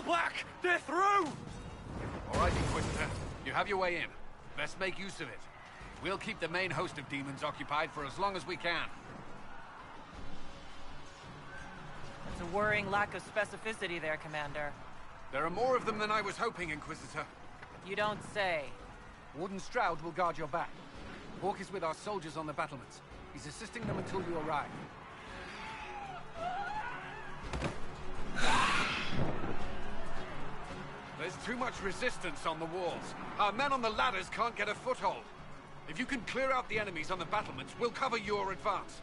Fall back! They're through! All right, Inquisitor. You have your way in. Best make use of it. We'll keep the main host of demons occupied for as long as we can. That's a worrying lack of specificity there, Commander. There are more of them than I was hoping, Inquisitor. You don't say. Warden Stroud will guard your back. Hawk is with our soldiers on the battlements. He's assisting them until you arrive. There's too much resistance on the walls. Our men on the ladders can't get a foothold. If you can clear out the enemies on the battlements, we'll cover your advance.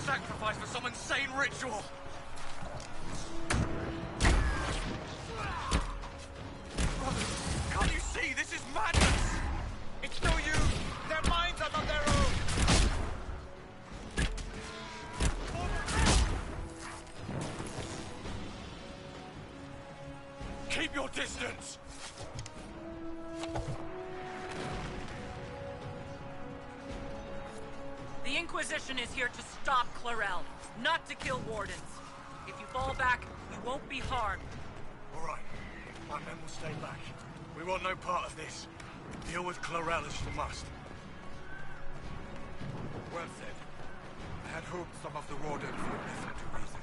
Sacrifice for some insane ritual! Brothers, can't you see? This is madness! It's no use! Their minds are not their own! Keep your distance! The Inquisition is here to stop Clarel, not to kill wardens. If you fall back, you won't be harmed. All right. My men will stay back. We want no part of this. Deal with Clarel as you must. Well said. I had hoped some of the wardens would listen to reason.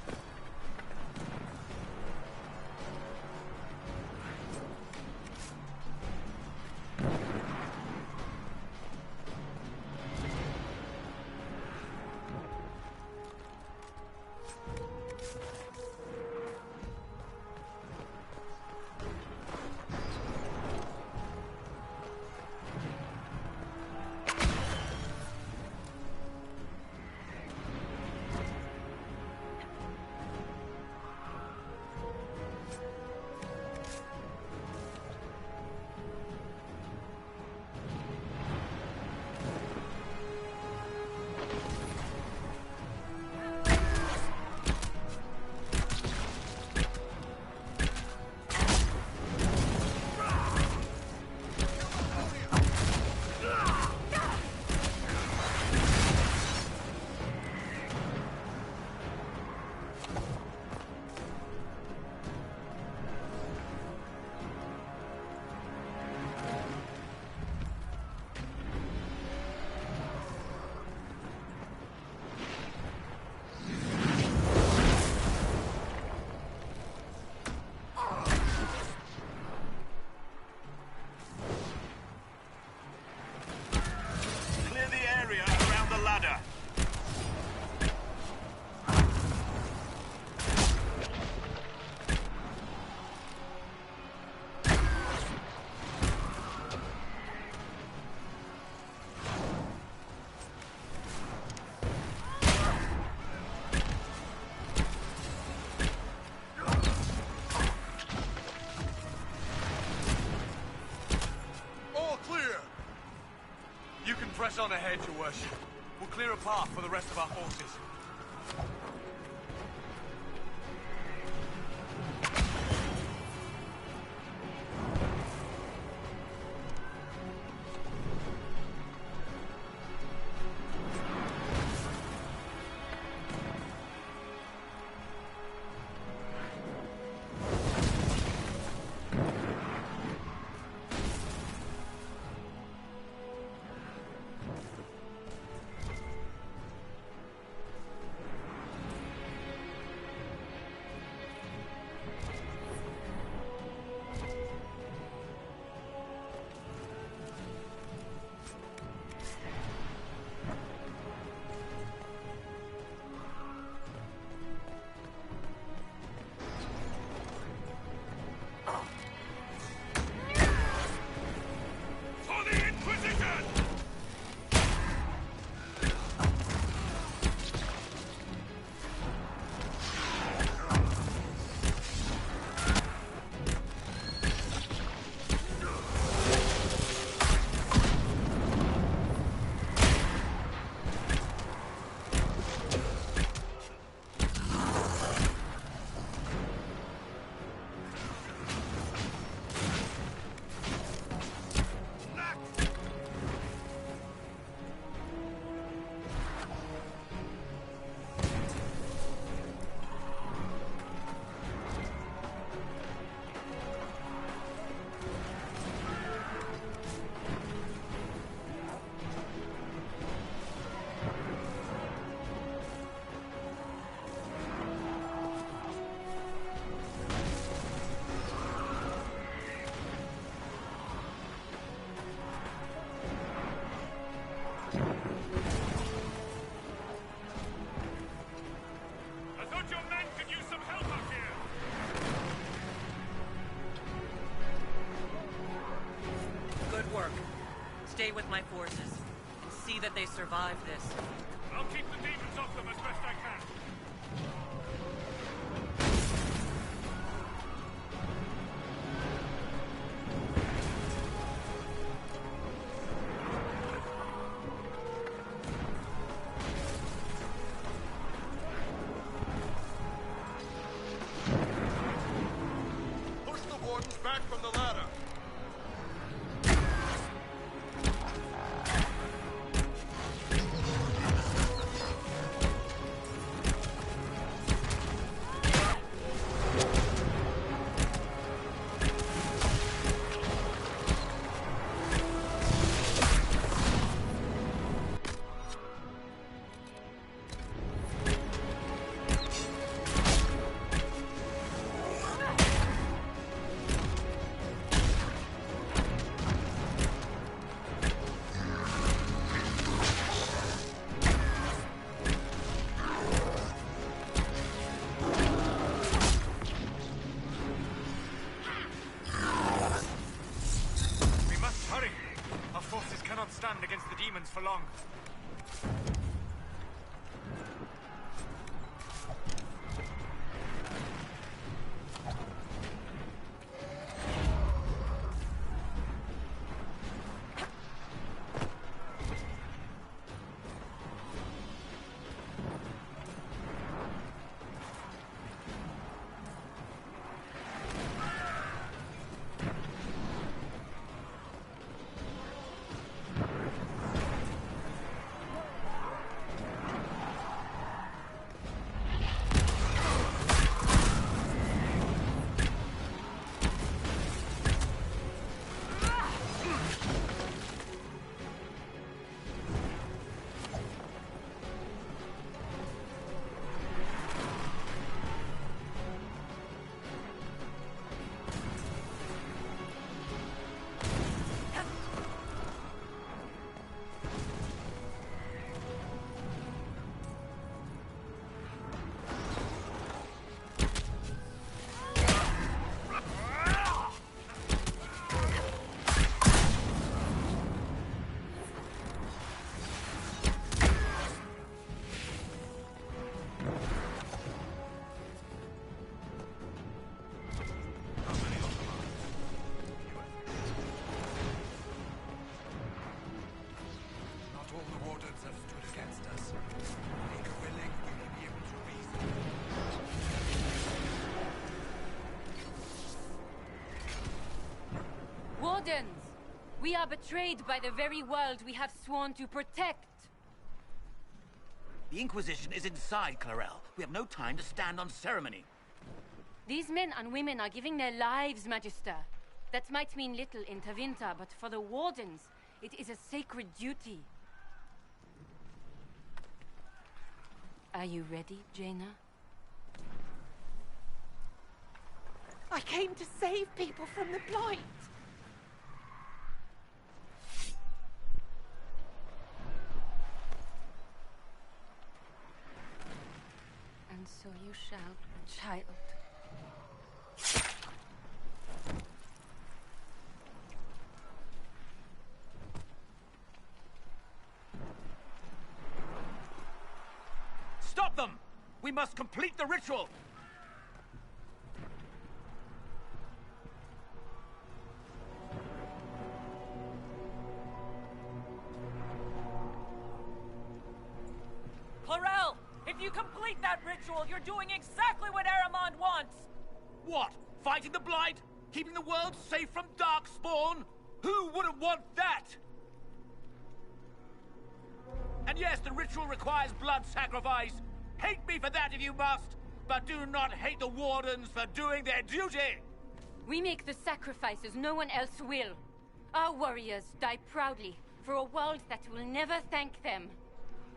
Press on ahead, Your Worship. We'll clear a path for the rest of our forces. stay with my forces and see that they survive this. I'll keep the demons off them as best I can. Push the wardens back from the ladder. Stand against the demons for long. Wardens! We are betrayed by the very world we have sworn to protect. The Inquisition is inside, Clarel. We have no time to stand on ceremony. These men and women are giving their lives, Magister. That might mean little in Tevinter, but for the Wardens, it is a sacred duty. Are you ready, Jaina? I came to save people from the Blight. And so you shall, child. Stop them! We must complete the ritual! Clarel, if you complete that ritual, you're doing exactly what Aramond wants! What? Fighting the Blight? Keeping the world safe from Darkspawn? Who wouldn't want that? And yes, the ritual requires blood sacrifice. Hate me for that if you must, but do not hate the Wardens for doing their duty! We make the sacrifices no one else will. Our warriors die proudly for a world that will never thank them.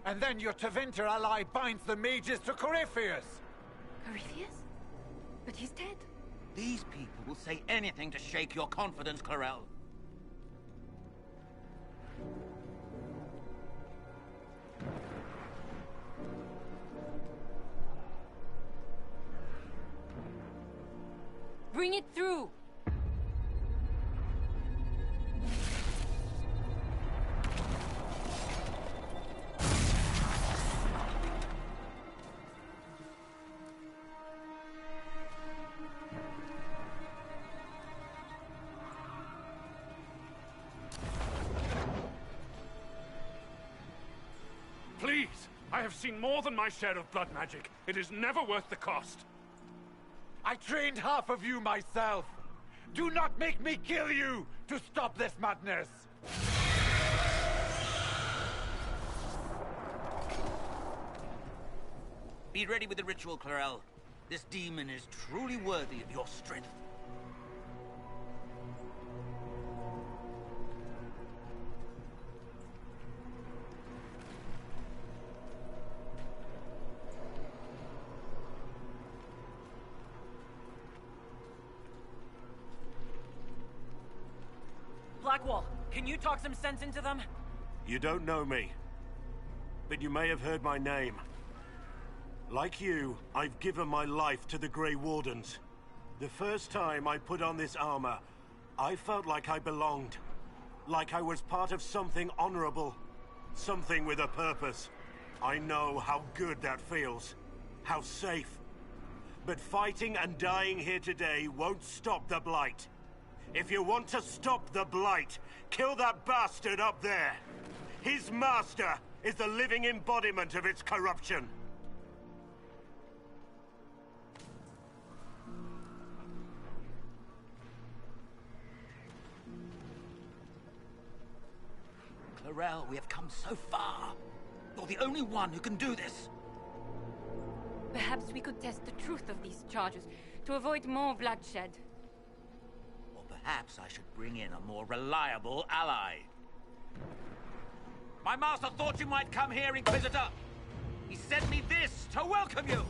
And then your Tevinter ally binds the mages to Corypheus! Corypheus? But he's dead. These people will say anything to shake your confidence, Clarel. Bring it through! Please! I have seen more than my share of blood magic. It is never worth the cost. I trained half of you myself. Do not make me kill you to stop this madness. Be ready with the ritual, Clarel. This demon is truly worthy of your strength. Blackwall, can you talk some sense into them? You don't know me, but you may have heard my name. Like you, I've given my life to the Grey Wardens. The first time I put on this armor, I felt like I belonged. Like I was part of something honorable. Something with a purpose. I know how good that feels. How safe. But fighting and dying here today won't stop the Blight. If you want to stop the Blight, kill that bastard up there. His master is the living embodiment of its corruption. Clarel, we have come so far. You're the only one who can do this. Perhaps we could test the truth of these charges to avoid more bloodshed. Or perhaps I should bring in a more reliable ally. My master thought you might come here, Inquisitor. He sent me this to welcome you.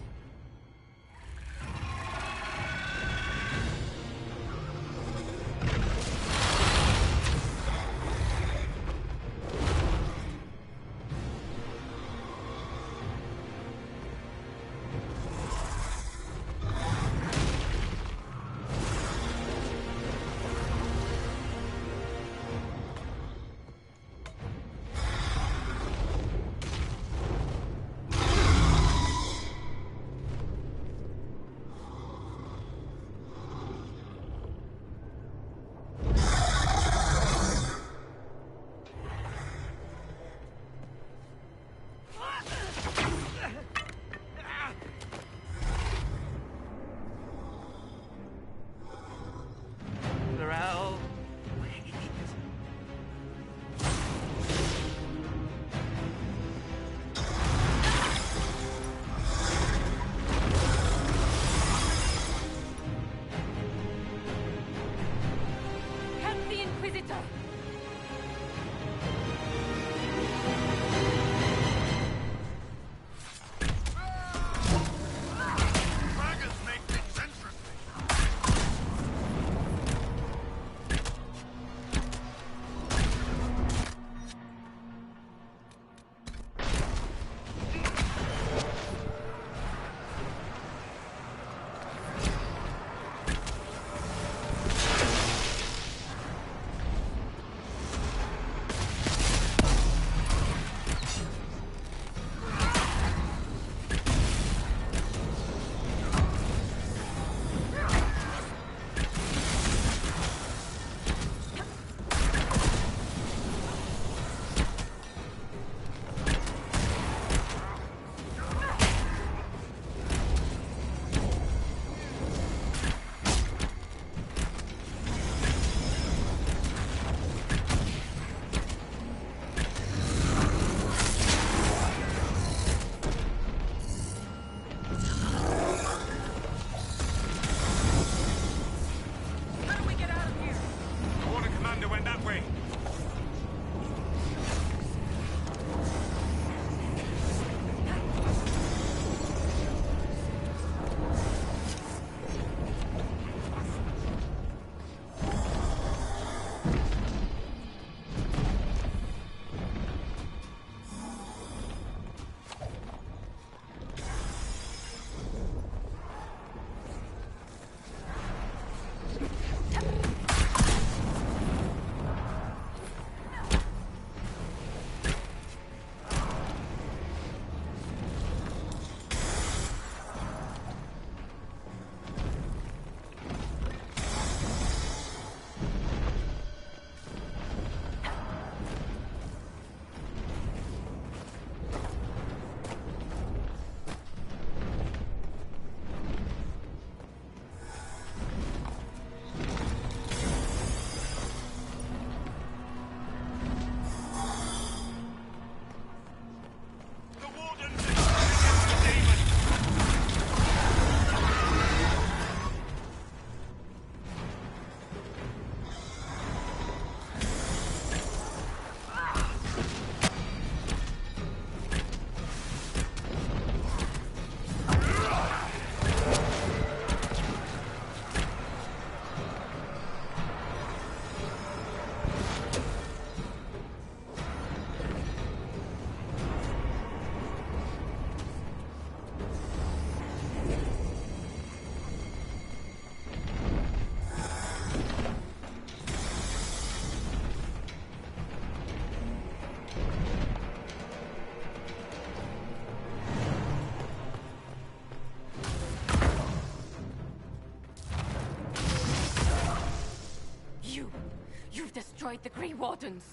the Grey Wardens.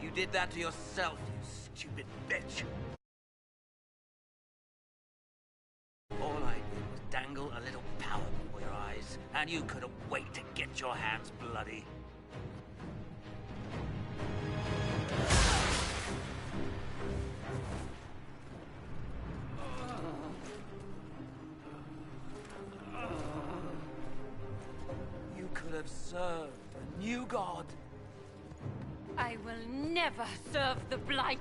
You did that to yourself, you stupid bitch. All I did was dangle a little power before your eyes, and you couldn't wait to get your hands bloody. You could have served a new god. I will never serve the Blight.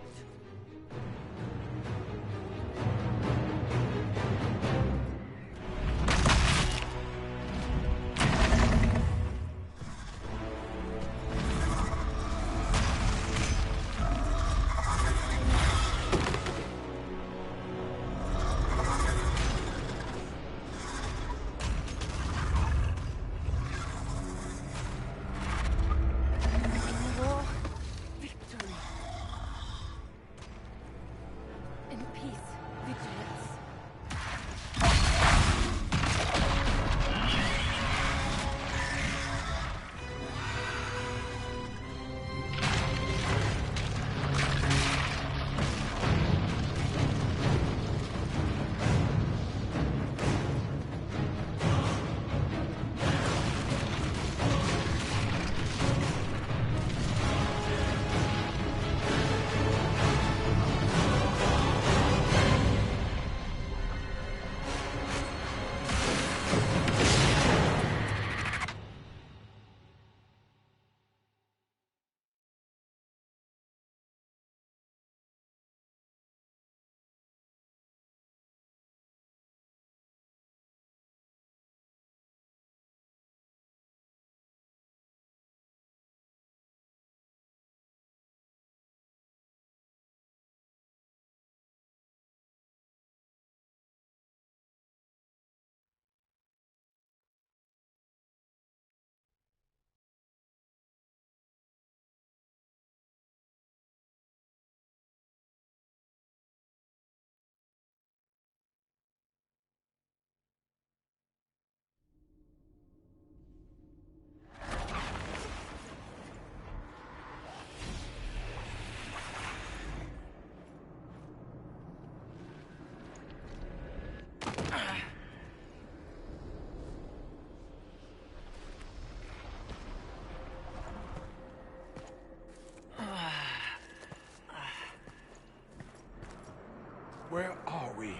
Where are we?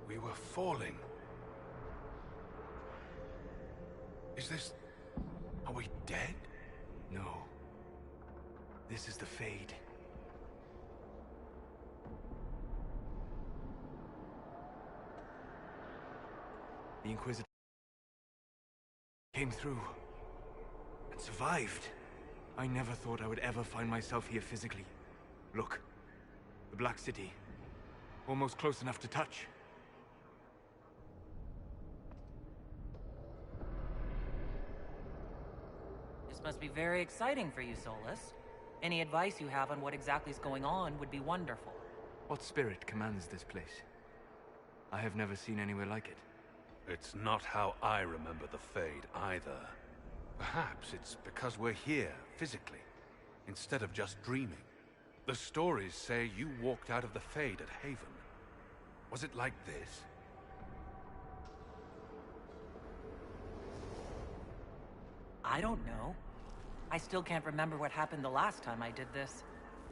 We were falling. Is this... Are we dead? No. This is the Fade. The Inquisitor came through and survived. I never thought I would ever find myself here physically. Look, the Black City. Almost close enough to touch. This must be very exciting for you, Solus. Any advice you have on what exactly is going on would be wonderful. What spirit commands this place? I have never seen anywhere like it. It's not how I remember the Fade, either. Perhaps it's because we're here, physically, instead of just dreaming. The stories say you walked out of the Fade at Haven. Was it like this? I don't know. I still can't remember what happened the last time I did this.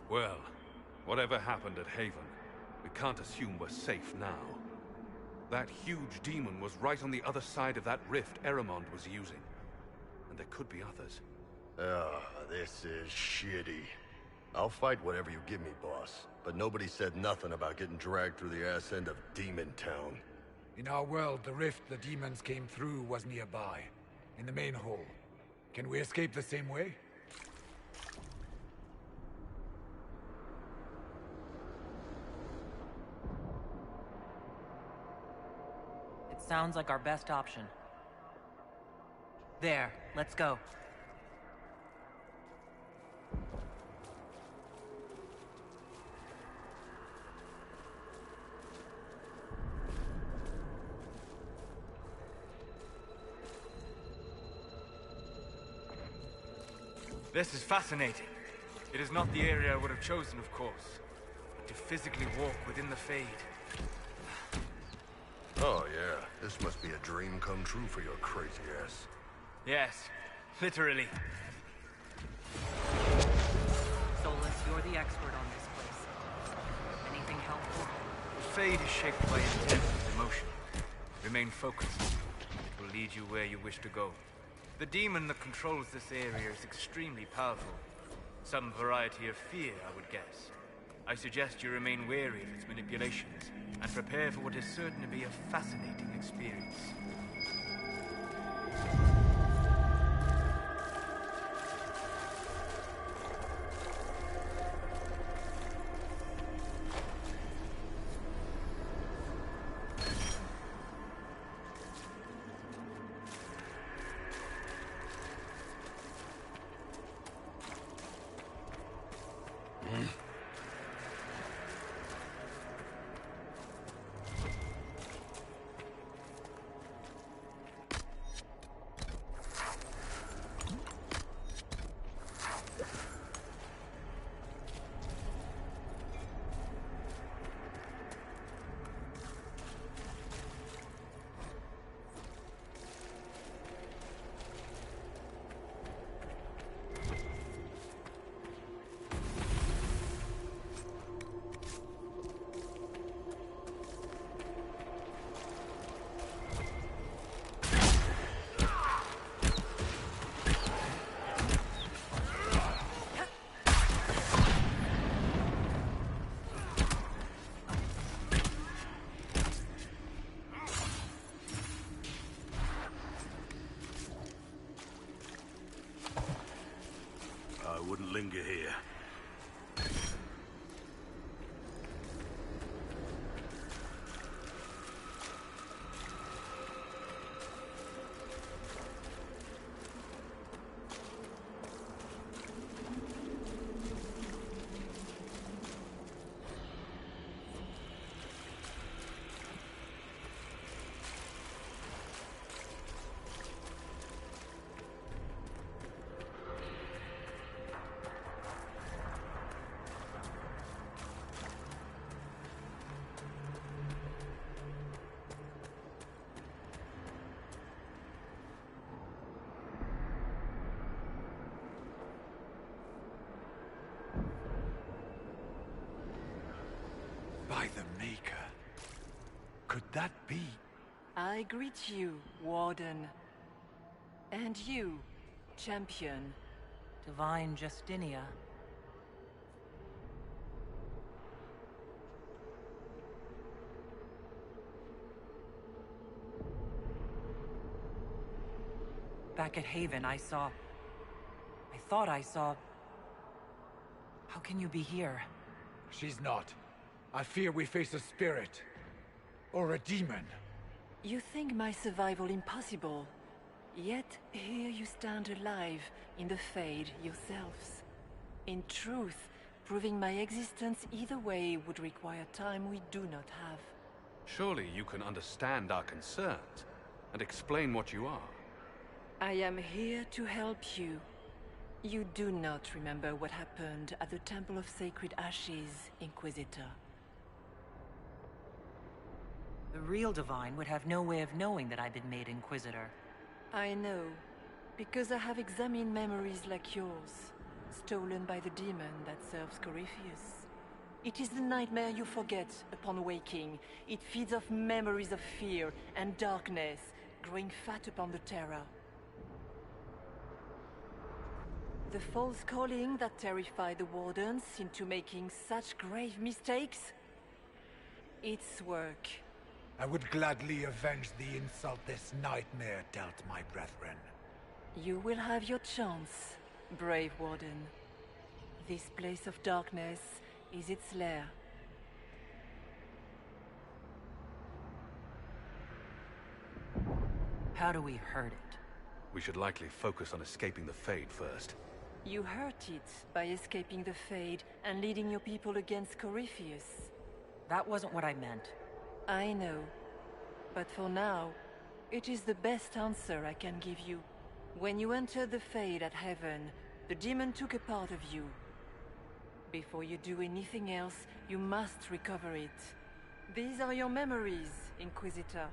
Well, whatever happened at Haven, we can't assume we're safe now. That huge demon was right on the other side of that rift Eramond was using. And there could be others. This is shitty. I'll fight whatever you give me, boss. But nobody said nothing about getting dragged through the ass end of Demon Town. In our world, the rift the demons came through was nearby, in the main hall. Can we escape the same way? It sounds like our best option. There, let's go. This is fascinating. It is not the area I would have chosen, of course. But to physically walk within the Fade... Oh, yeah. This must be a dream come true for your crazy ass. Yes, literally. Solus, you're the expert on this place. Anything helpful? The Fade is shaped by intent and emotion. Remain focused. It will lead you where you wish to go. The demon that controls this area is extremely powerful. Some variety of fear, I would guess. I suggest you remain wary of its manipulations, and prepare for what is certain to be a fascinating experience. I wouldn't linger here. By the Maker. Could that be? I greet you, Warden. And you, Champion. Divine Justinia. Back at Haven, I thought I saw... How can you be here? She's not. I fear we face a spirit. Or a demon. You think my survival impossible. Yet here you stand alive in the Fade yourselves. In truth, proving my existence either way would require time we do not have. Surely you can understand our concerns and explain what you are. I am here to help you. You do not remember what happened at the Temple of Sacred Ashes, Inquisitor. The real Divine would have no way of knowing that I've been made Inquisitor. I know, because I have examined memories like yours, stolen by the demon that serves Corypheus. It is the nightmare you forget upon waking. It feeds off memories of fear and darkness, growing fat upon the terror. The false calling that terrified the Wardens into making such grave mistakes? Its work. I would gladly avenge the insult this nightmare dealt my brethren. You will have your chance, brave Warden. This place of darkness is its lair. How do we hurt it? We should likely focus on escaping the Fade first. You hurt it by escaping the Fade and leading your people against Corypheus. That wasn't what I meant. I know. But for now, it is the best answer I can give you. When you entered the Fade at Heaven, The demon took a part of you. Before you do anything else, you must recover it. These are your memories, Inquisitor.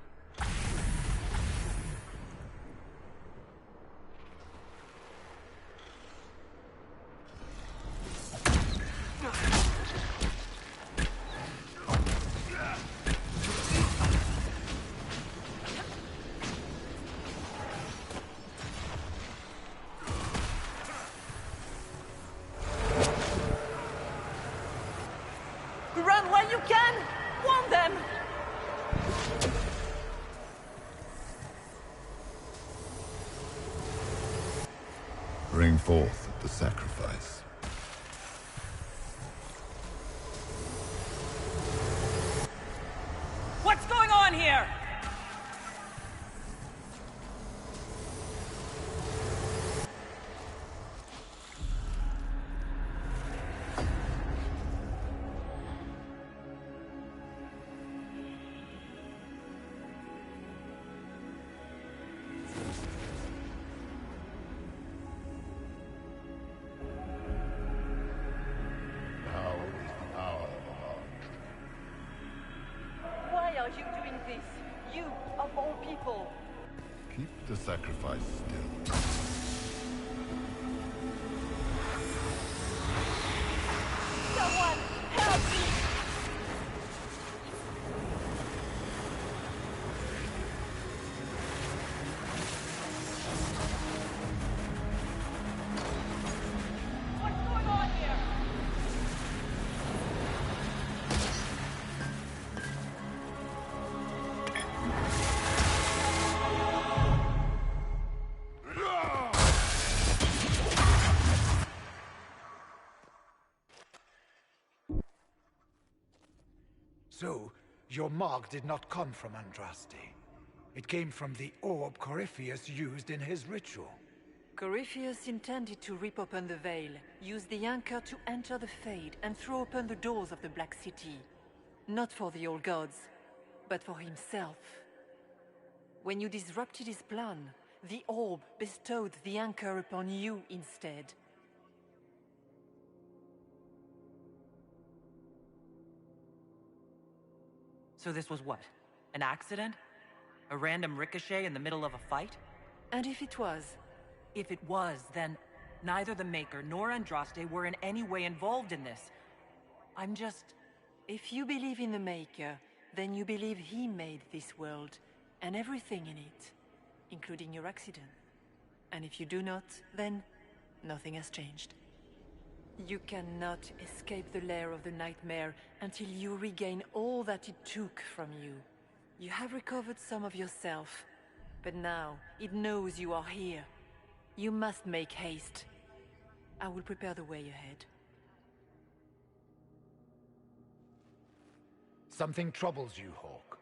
Run while you can! Warn them! Bring forth the sacrifice. What's going on here? Why are you doing this? You, of all people. Keep the sacrifice still. Someone, help me! What's going on here? So, your mark did not come from Andraste. It came from the orb Corypheus used in his ritual. Corypheus intended to rip open the veil, use the anchor to enter the Fade, and throw open the doors of the Black City. Not for the old gods, but for himself. When you disrupted his plan, the orb bestowed the anchor upon you instead. So this was what? An accident? A random ricochet in the middle of a fight? And if it was? If it was, then neither the Maker nor Andraste were in any way involved in this. I'm just... If you believe in the Maker, then you believe he made this world, and everything in it, including your accident. And if you do not, then nothing has changed. You cannot escape the lair of the nightmare until you regain all that it took from you. You have recovered some of yourself, but now it knows you are here. You must make haste. I will prepare the way ahead. Something troubles you, Hawk.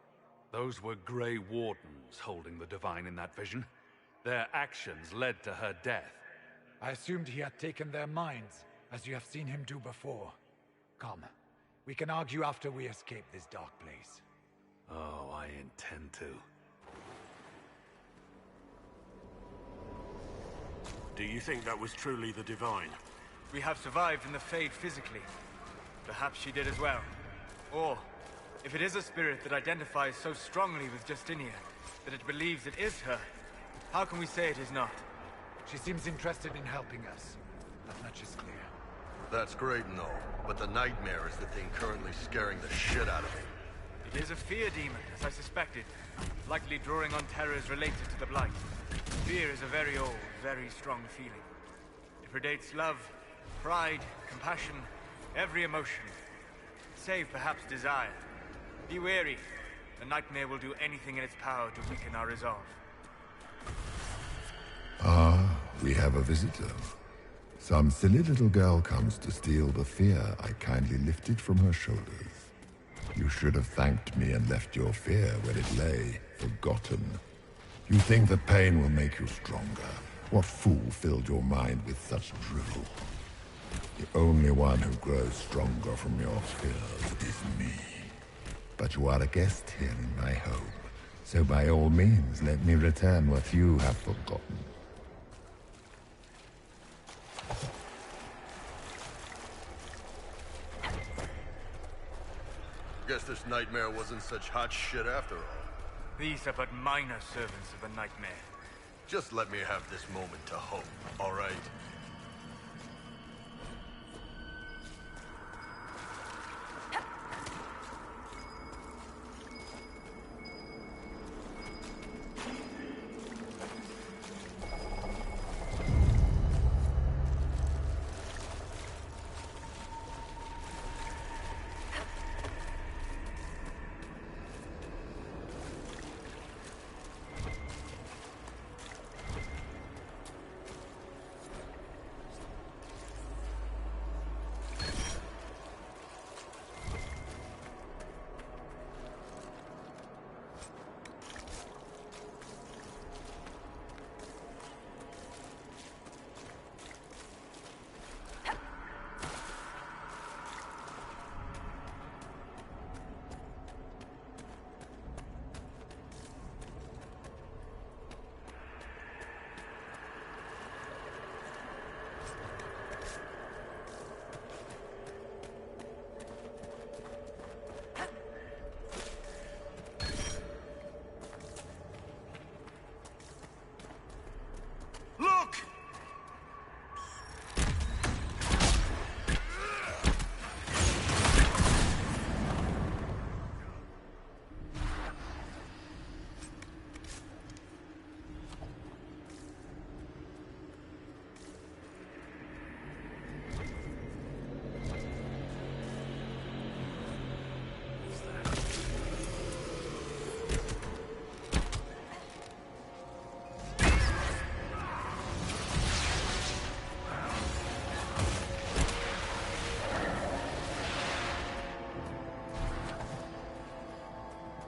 Those were Grey Wardens holding the Divine in that vision. Their actions led to her death. I assumed he had taken their minds, as you have seen him do before. Come, we can argue after we escape this dark place. Oh, I intend to. Do you think that was truly the Divine? We have survived in the Fade physically. Perhaps she did as well. Or, if it is a spirit that identifies so strongly with Justinia, that it believes it is her, how can we say it is not? She seems interested in helping us. That much is clear. That's great and all, but the nightmare is the thing currently scaring the shit out of me. It is a fear demon, as I suspected, likely drawing on terrors related to the Blight. Fear is a very old, very strong feeling. It predates love, pride, compassion, every emotion, save perhaps desire. Be wary. The nightmare will do anything in its power to weaken our resolve. Ah, we have a visitor. Some silly little girl comes to steal the fear I kindly lifted from her shoulders. You should have thanked me and left your fear where it lay, forgotten. You think the pain will make you stronger. What fool filled your mind with such drivel? The only one who grows stronger from your fears is me. But you are a guest here in my home, so by all means let me return what you have forgotten. Guess this nightmare wasn't such hot shit after all. These are but minor servants of the nightmare. Just let me have this moment to hope, all right?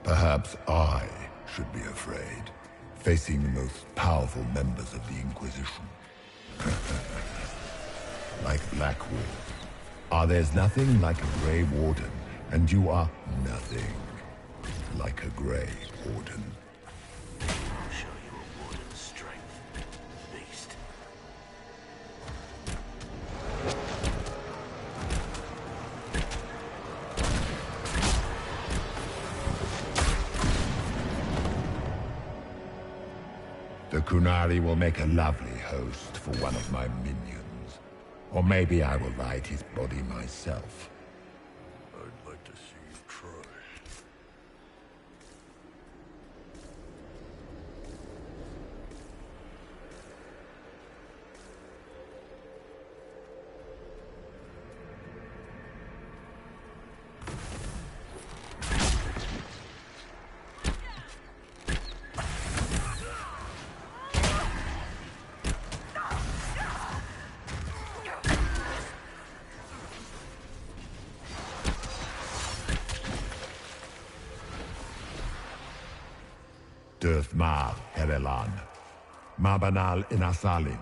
Perhaps I should be afraid, facing the most powerful members of the Inquisition. Like Blackwood. There's nothing like a Grey Warden, and you are nothing like a Grey Warden. I'll show you a warden's strength, beast. The Kunari will make a lovely host for one of my minions. Or maybe I will light his body myself. I'd like to see you try. Mar Herelan, Mabanal Inasalin,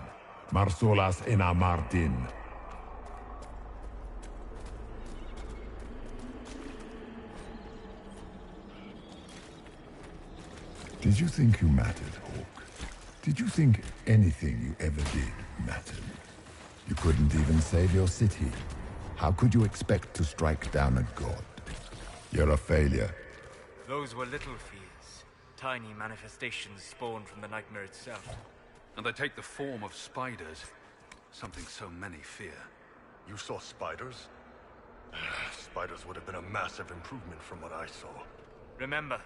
Marsolas Ina Martin. Did you think you mattered, Hawk? Did you think anything you ever did mattered? You couldn't even save your city. How could you expect to strike down a god? You're a failure. Those were little fears. Tiny manifestations spawned from the nightmare itself. And they take the form of spiders. Something so many fear. You saw spiders? Spiders would have been a massive improvement from what I saw. Remember,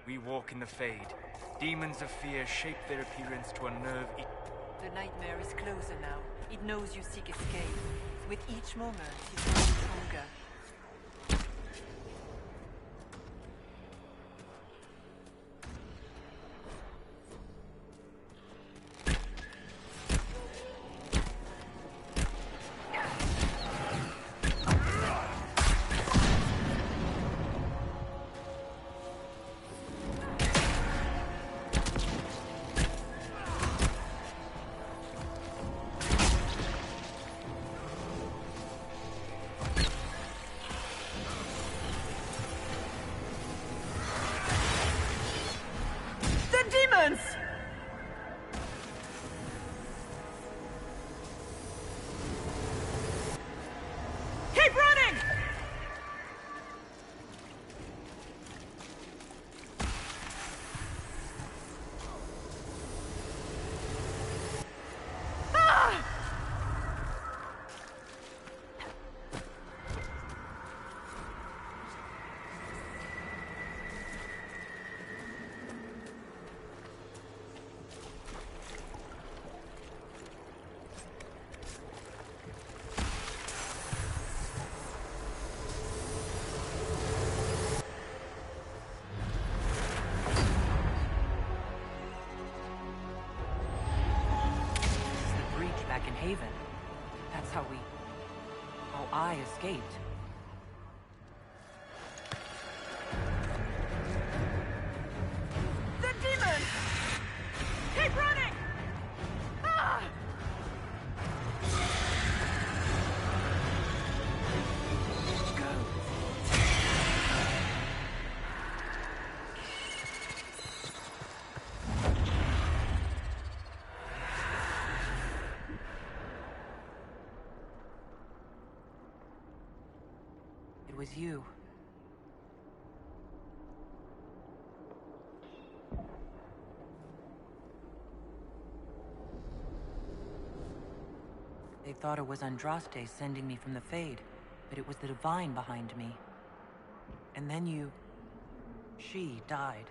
we walk in the Fade. Demons of fear shape their appearance to unnerve each... The nightmare is closer now. It knows you seek escape. With each moment, it grows stronger. I escaped. The demon! Keep running! Ah! It was you. They thought it was Andraste sending me from the Fade, but it was the Divine behind me. And then she died.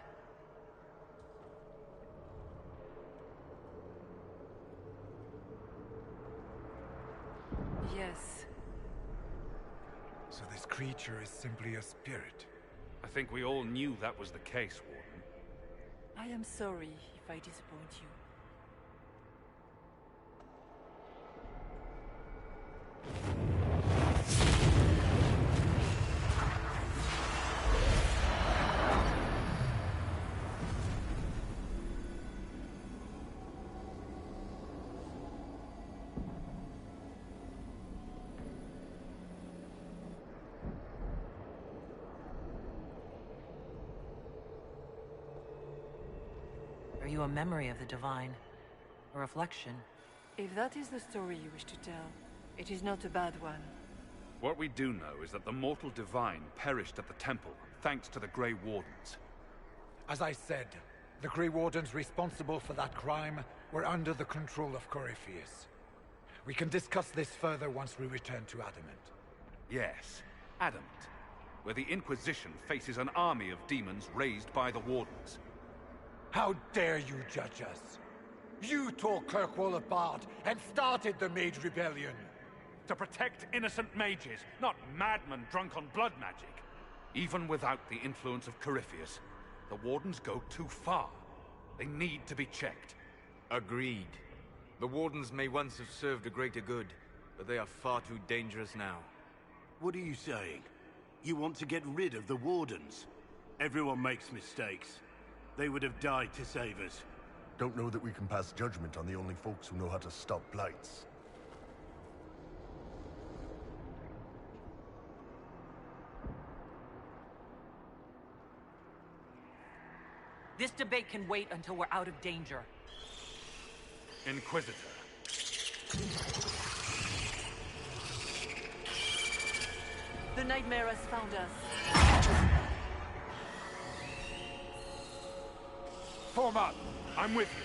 Yes. So this creature is simply a spirit. I think we all knew that was the case, Warden. I am sorry if I disappoint you. Are you a memory of the Divine? A reflection? If that is the story you wish to tell, it is not a bad one. What we do know is that the mortal Divine perished at the temple, thanks to the Grey Wardens. As I said, the Grey Wardens responsible for that crime were under the control of Corypheus. We can discuss this further once we return to Adamant. Yes, Adamant, where the Inquisition faces an army of demons raised by the Wardens. How dare you judge us? You tore Kirkwall apart and started the Mage Rebellion. To protect innocent mages, not madmen drunk on blood magic. Even without the influence of Corypheus, the Wardens go too far. They need to be checked. Agreed. The Wardens may once have served a greater good, but they are far too dangerous now. What are you saying? You want to get rid of the Wardens? Everyone makes mistakes. They would have died to save us. Don't know that we can pass judgment on the only folks who know how to stop blights. This debate can wait until we're out of danger. Inquisitor. The nightmare has found us. Form up! I'm with you.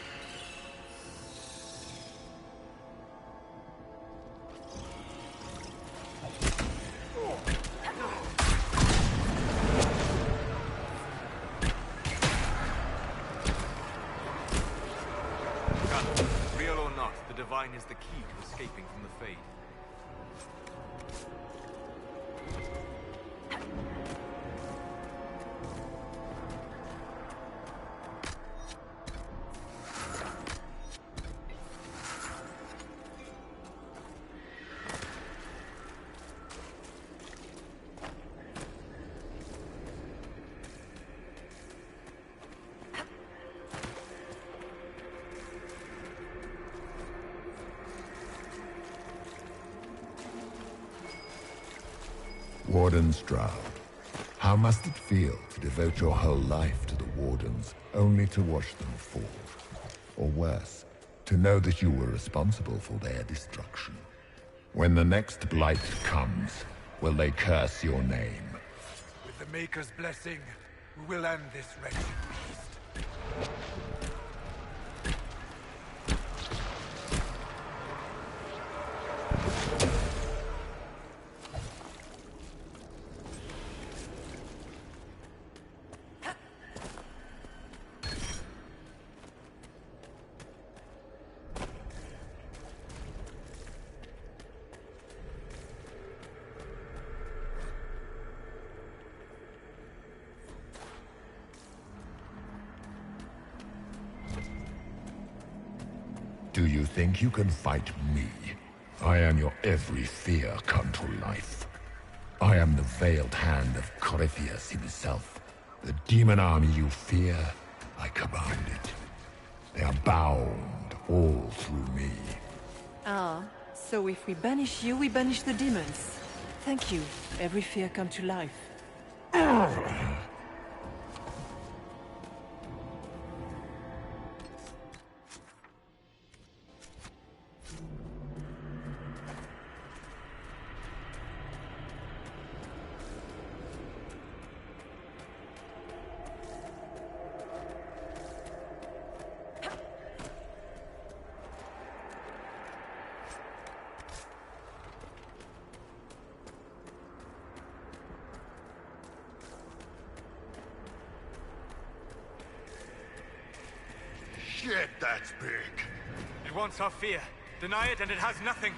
Gun, real or not, the Divine is the key to escaping from the Fade. Warden Stroud, how must it feel to devote your whole life to the Wardens, only to watch them fall? Or worse, to know that you were responsible for their destruction? When the next blight comes, will they curse your name? With the Maker's blessing, we will end this wretched beast. Do you think you can fight me? I am your every fear come to life. I am the veiled hand of Corypheus himself. The demon army you fear, I command it. They are bound all through me. Ah, so if we banish you, we banish the demons. Thank you. Every fear come to life. Shit, that's big. It wants our fear. Deny it and it has nothing.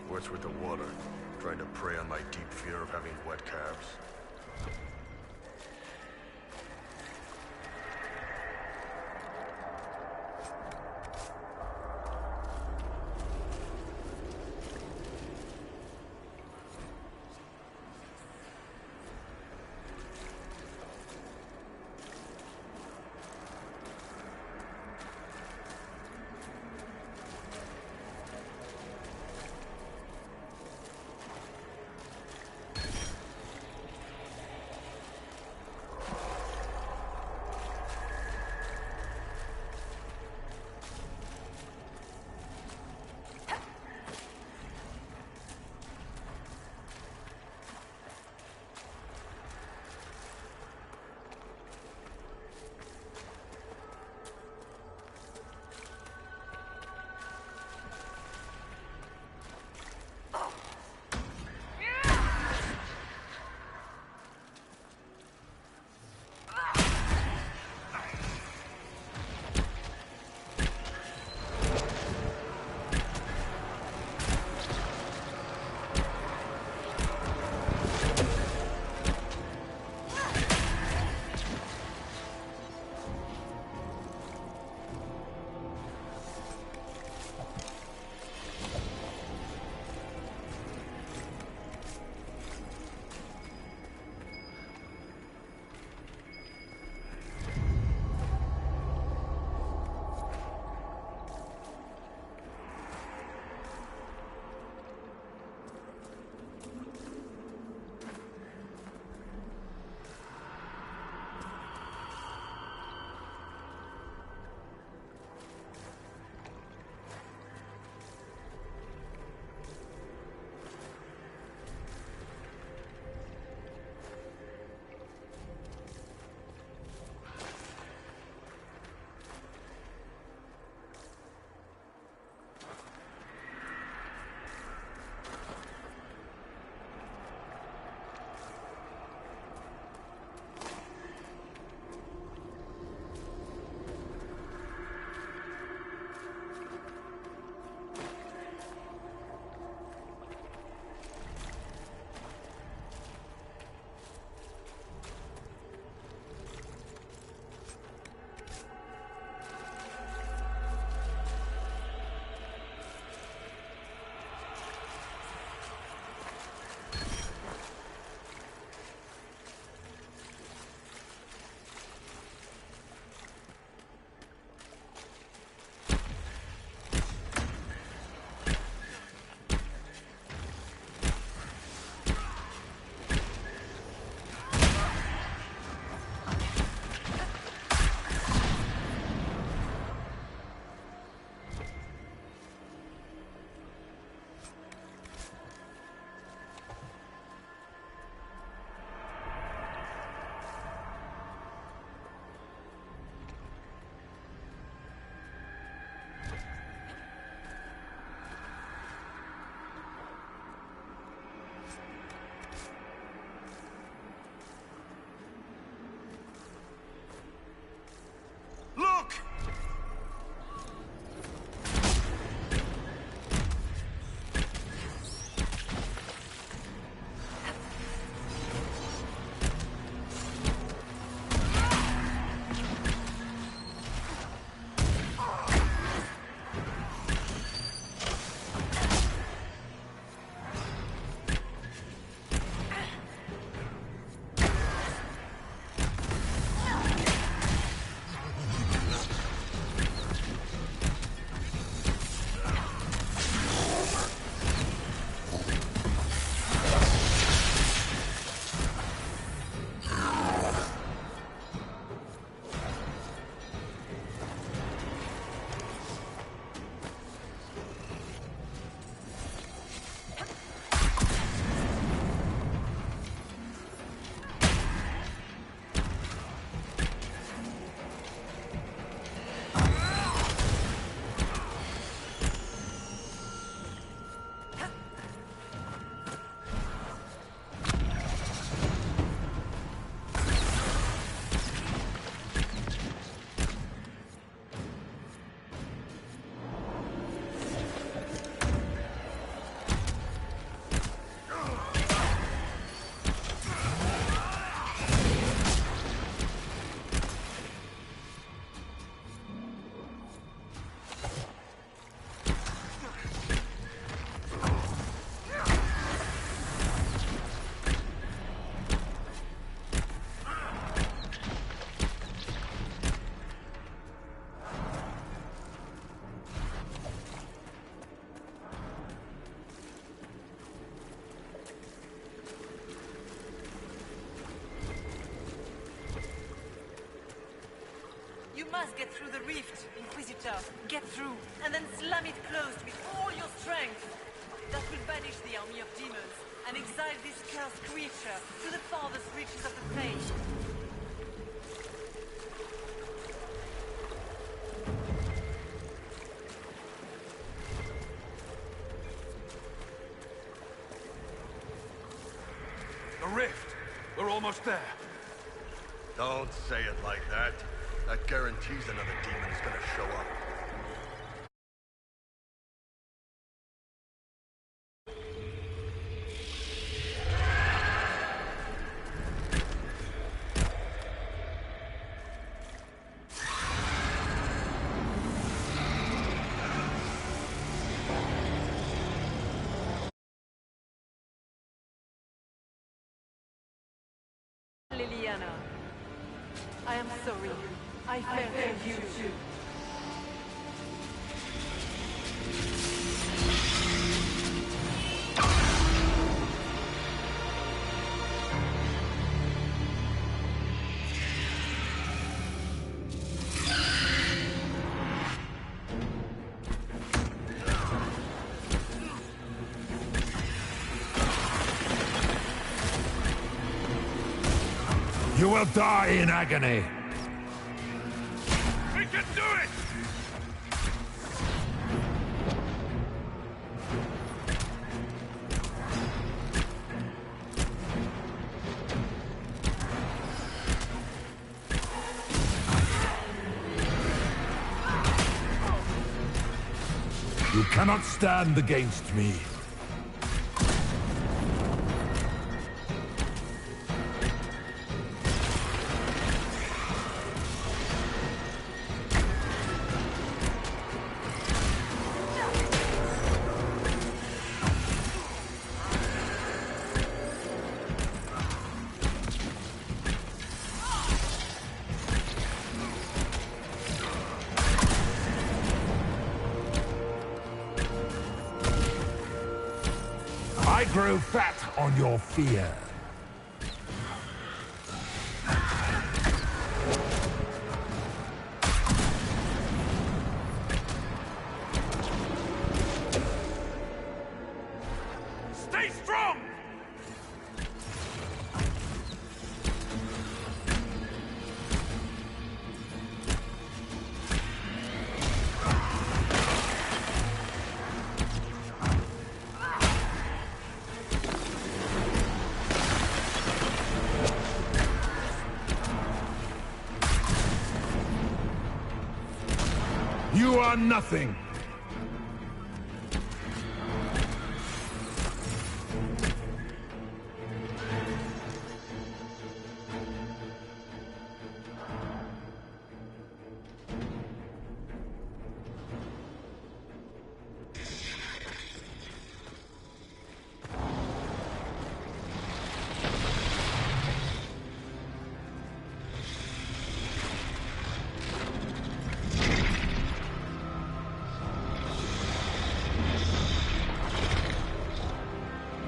What's with the water? Trying to prey on my deep fear of having wet calves? must get through the rift, Inquisitor. Get through, and then slam it closed with all your strength. That will banish the army of demons, and exile this cursed creature to the farthest reaches of the Fade. The rift! We're almost there. Don't say it like that. That guarantees another demon is gonna show up. Liliana, I am sorry. I fell for you too. You will die in agony. We can do it! You cannot stand against me. I grow fat on your fear. Stay strong! You are nothing.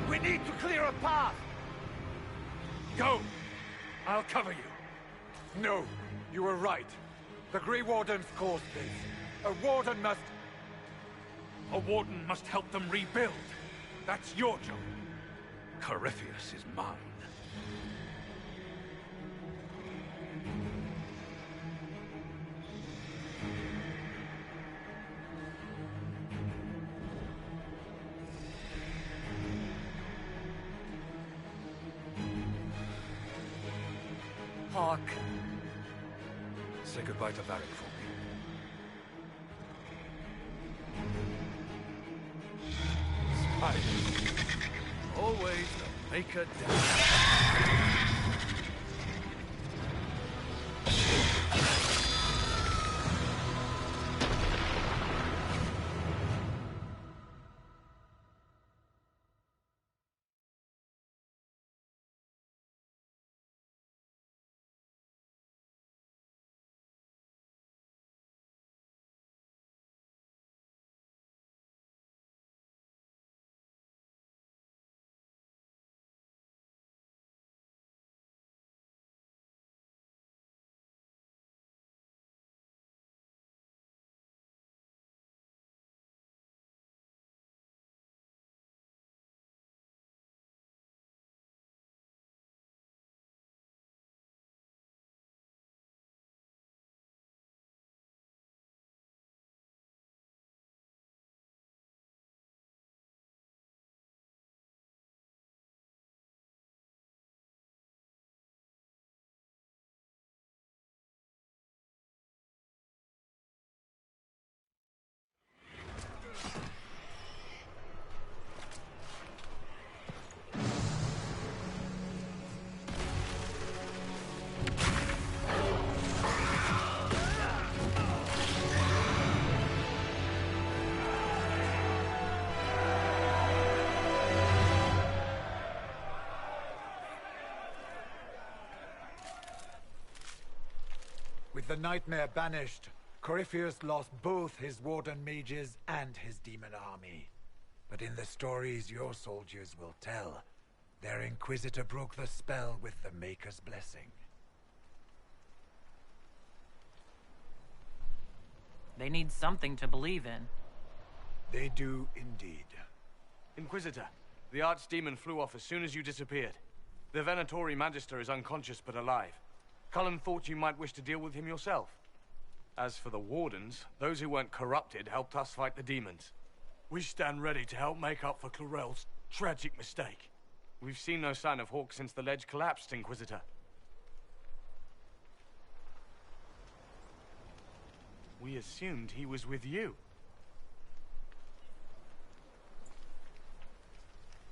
We need to clear a path! Go! I'll cover you. No, you were right. The Grey Wardens caused this. A warden must... A warden must help them rebuild. That's your job. Corypheus is mine. Hark. Say goodbye to Varric for me. Spider. Always the maker down. the nightmare banished, Corypheus lost both his warden mages and his demon army. But in the stories your soldiers will tell, their Inquisitor broke the spell with the Maker's blessing. They need something to believe in. They do indeed. Inquisitor, the Archdemon flew off as soon as you disappeared. The Venatori Magister is unconscious but alive. Cullen thought you might wish to deal with him yourself. As for the Wardens, those who weren't corrupted helped us fight the demons. We stand ready to help make up for Clarel's tragic mistake. We've seen no sign of Hawke since the ledge collapsed, Inquisitor. We assumed he was with you.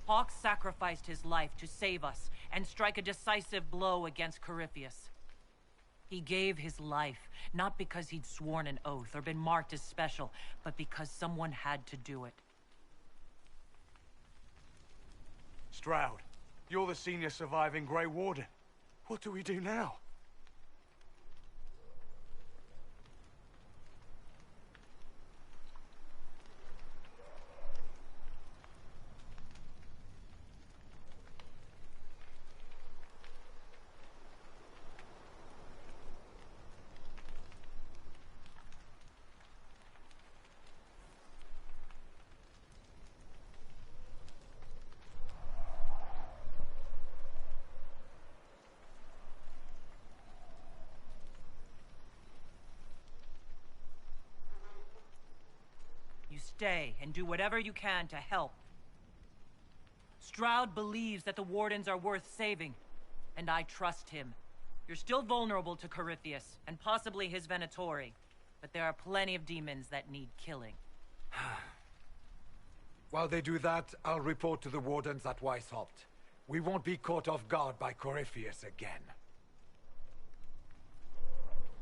Hawke sacrificed his life to save us and strike a decisive blow against Corypheus. He gave his life, not because he'd sworn an oath or been marked as special, but because someone had to do it. Stroud, you're the senior surviving Grey Warden. What do we do now? Stay and do whatever you can to help. Stroud believes that the Wardens are worth saving, and I trust him. You're still vulnerable to Corypheus, and possibly his Venatori, but there are plenty of demons that need killing. While they do that, I'll report to the Wardens at Weishaupt. We won't be caught off guard by Corypheus again.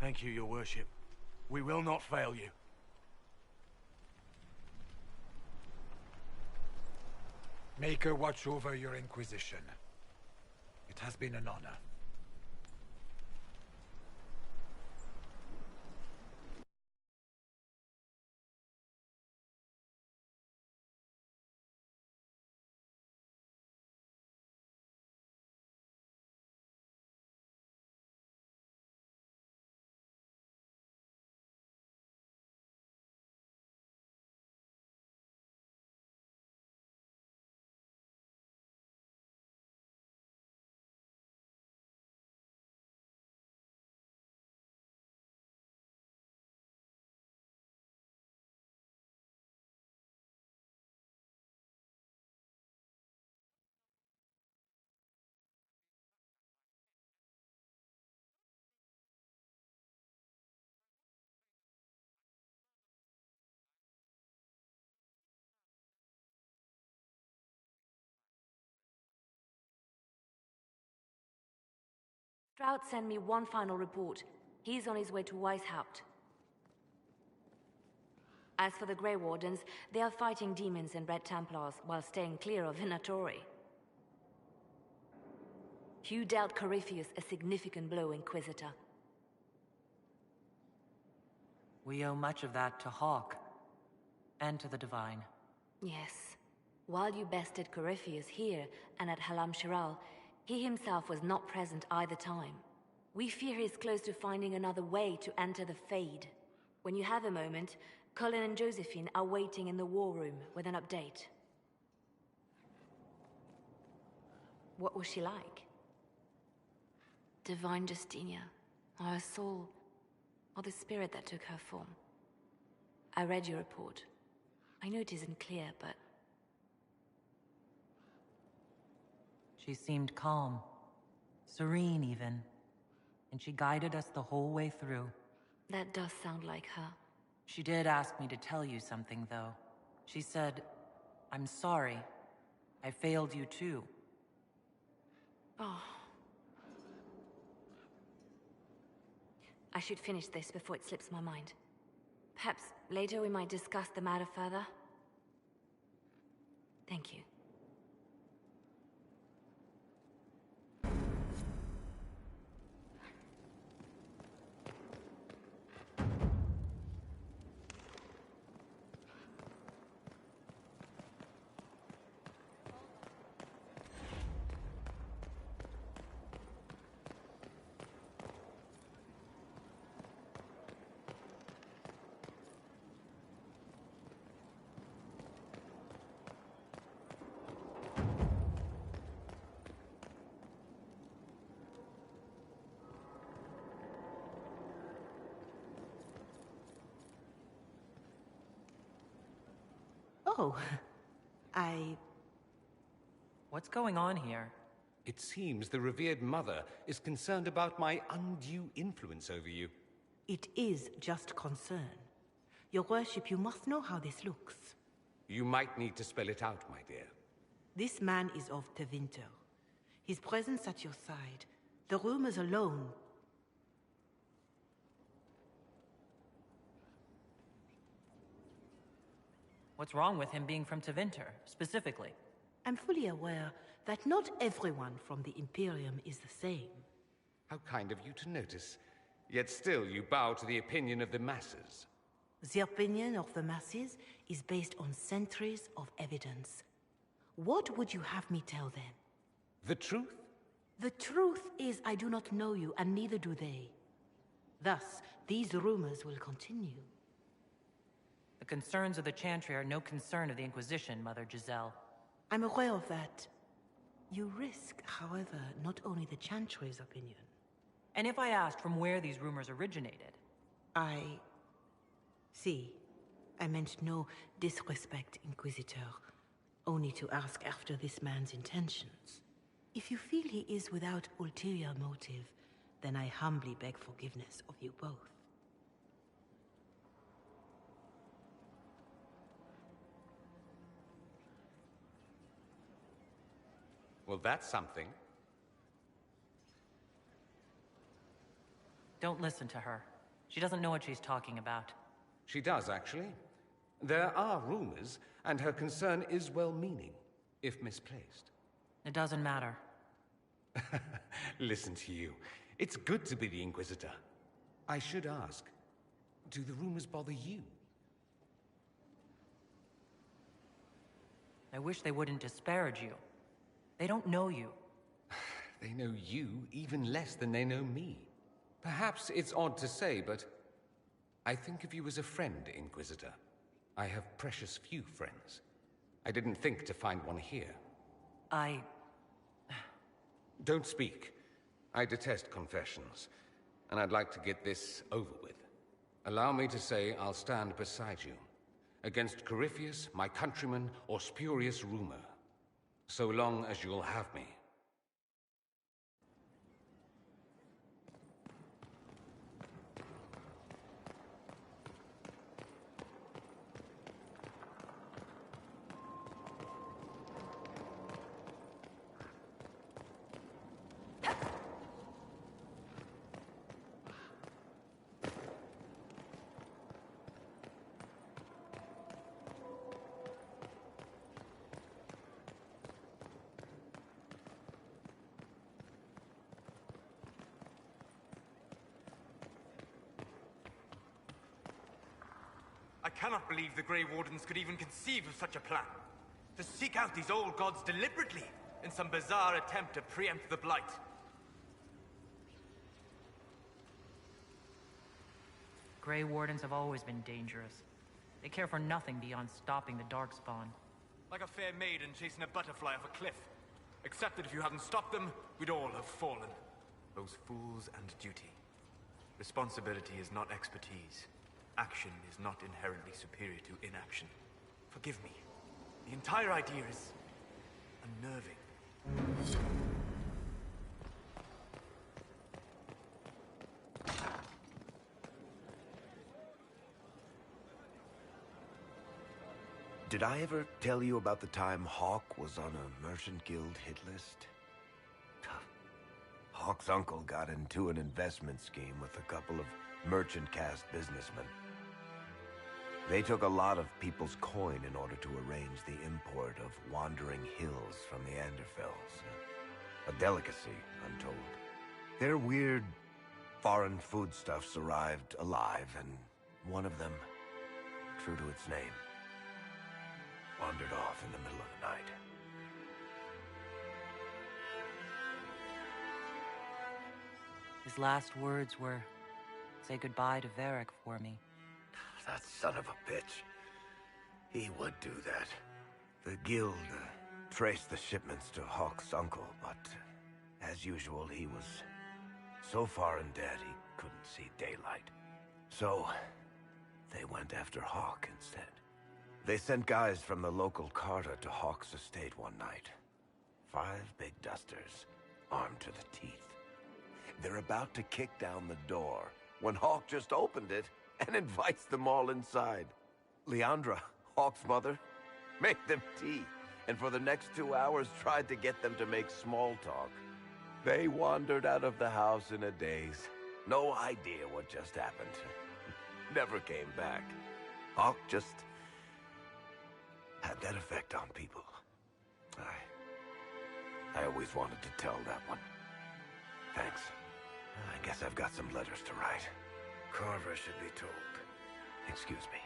Thank you, Your Worship. We will not fail you. Maker watch over your Inquisition. It has been an honor. Stroud sent me one final report. He's on his way to Weishaupt. As for the Grey Wardens, they are fighting demons and Red Templars while staying clear of Venatori. You dealt Corypheus a significant blow, Inquisitor. We owe much of that to Hawke, and to the Divine. Yes. While you bested Corypheus here and at Halam Shiral, he himself was not present either time. We fear he's close to finding another way to enter the Fade. When you have a moment, Colin and Josephine are waiting in the war room with an update. What was she like? Divine Justinia, or her soul, or the spirit that took her form. I read your report. I know it isn't clear, but... She seemed calm, serene even, and she guided us the whole way through. That does sound like her. She did ask me to tell you something, though. She said, "I'm sorry. I failed you too." Oh. I should finish this before it slips my mind. Perhaps later we might discuss the matter further. Thank you. Oh, I... What's going on here? It seems the revered mother is concerned about my undue influence over you. It is just concern. Your worship, you must know how this looks. You might need to spell it out, my dear. This man is of Tevinter. His presence at your side, the rumors alone. What's wrong with him being from Tevinter, specifically? I'm fully aware that not everyone from the Imperium is the same. How kind of you to notice. Yet still you bow to the opinion of the masses. The opinion of the masses is based on centuries of evidence. What would you have me tell them? The truth? The truth is I do not know you, and neither do they. Thus, these rumors will continue. The concerns of the Chantry are no concern of the Inquisition, Mother Giselle. I'm aware of that. You risk, however, not only the Chantry's opinion. And if I asked from where these rumors originated? See, I meant no disrespect, Inquisitor. Only to ask after this man's intentions. If you feel he is without ulterior motive, then I humbly beg forgiveness of you both. Well, that's something. Don't listen to her. She doesn't know what she's talking about. She does, actually. There are rumors, and her concern is well-meaning, if misplaced. It doesn't matter. Listen to you. It's good to be the Inquisitor. I should ask, do the rumors bother you? I wish they wouldn't disparage you. They don't know you. They know you even less than they know me. Perhaps it's odd to say, but I think of you as a friend, Inquisitor. I have precious few friends. I didn't think to find one here. Don't speak. I detest confessions, and I'd like to get this over with. Allow me to say I'll stand beside you, against Corypheus, my countrymen, or spurious rumor, so long as you'll have me. I cannot believe the Grey Wardens could even conceive of such a plan. To seek out these old gods deliberately, in some bizarre attempt to preempt the Blight. Grey Wardens have always been dangerous. They care for nothing beyond stopping the Darkspawn. Like a fair maiden chasing a butterfly off a cliff. Except that if you hadn't stopped them, we'd all have fallen. Those fools and duty. Responsibility is not expertise. Action is not inherently superior to inaction. Forgive me. The entire idea is unnerving. Did I ever tell you about the time Hawk was on a Merchant Guild hit list? Hawk's uncle got into an investment scheme with a couple of merchant caste businessmen. They took a lot of people's coin in order to arrange the import of wandering hills from the Anderfells. A delicacy, I'm told. Their weird, foreign foodstuffs arrived alive, and one of them, true to its name, wandered off in the middle of the night. His last words were, "Say goodbye to Varric for me." That son of a bitch. He would do that. The guild traced the shipments to Hawk's uncle, but as usual, he was so far in debt he couldn't see daylight. So, they went after Hawk instead. They sent guys from the local carter to Hawk's estate one night. 5 big dusters, armed to the teeth. They're about to kick down the door when Hawk just opened it and invites them all inside. Leandra, Hawk's mother, made them tea, and for the next 2 hours tried to get them to make small talk. They wandered out of the house in a daze. No idea what just happened. Never came back. Hawk just had that effect on people. I always wanted to tell that one. Thanks. I guess I've got some letters to write. Carver should be told. Excuse me.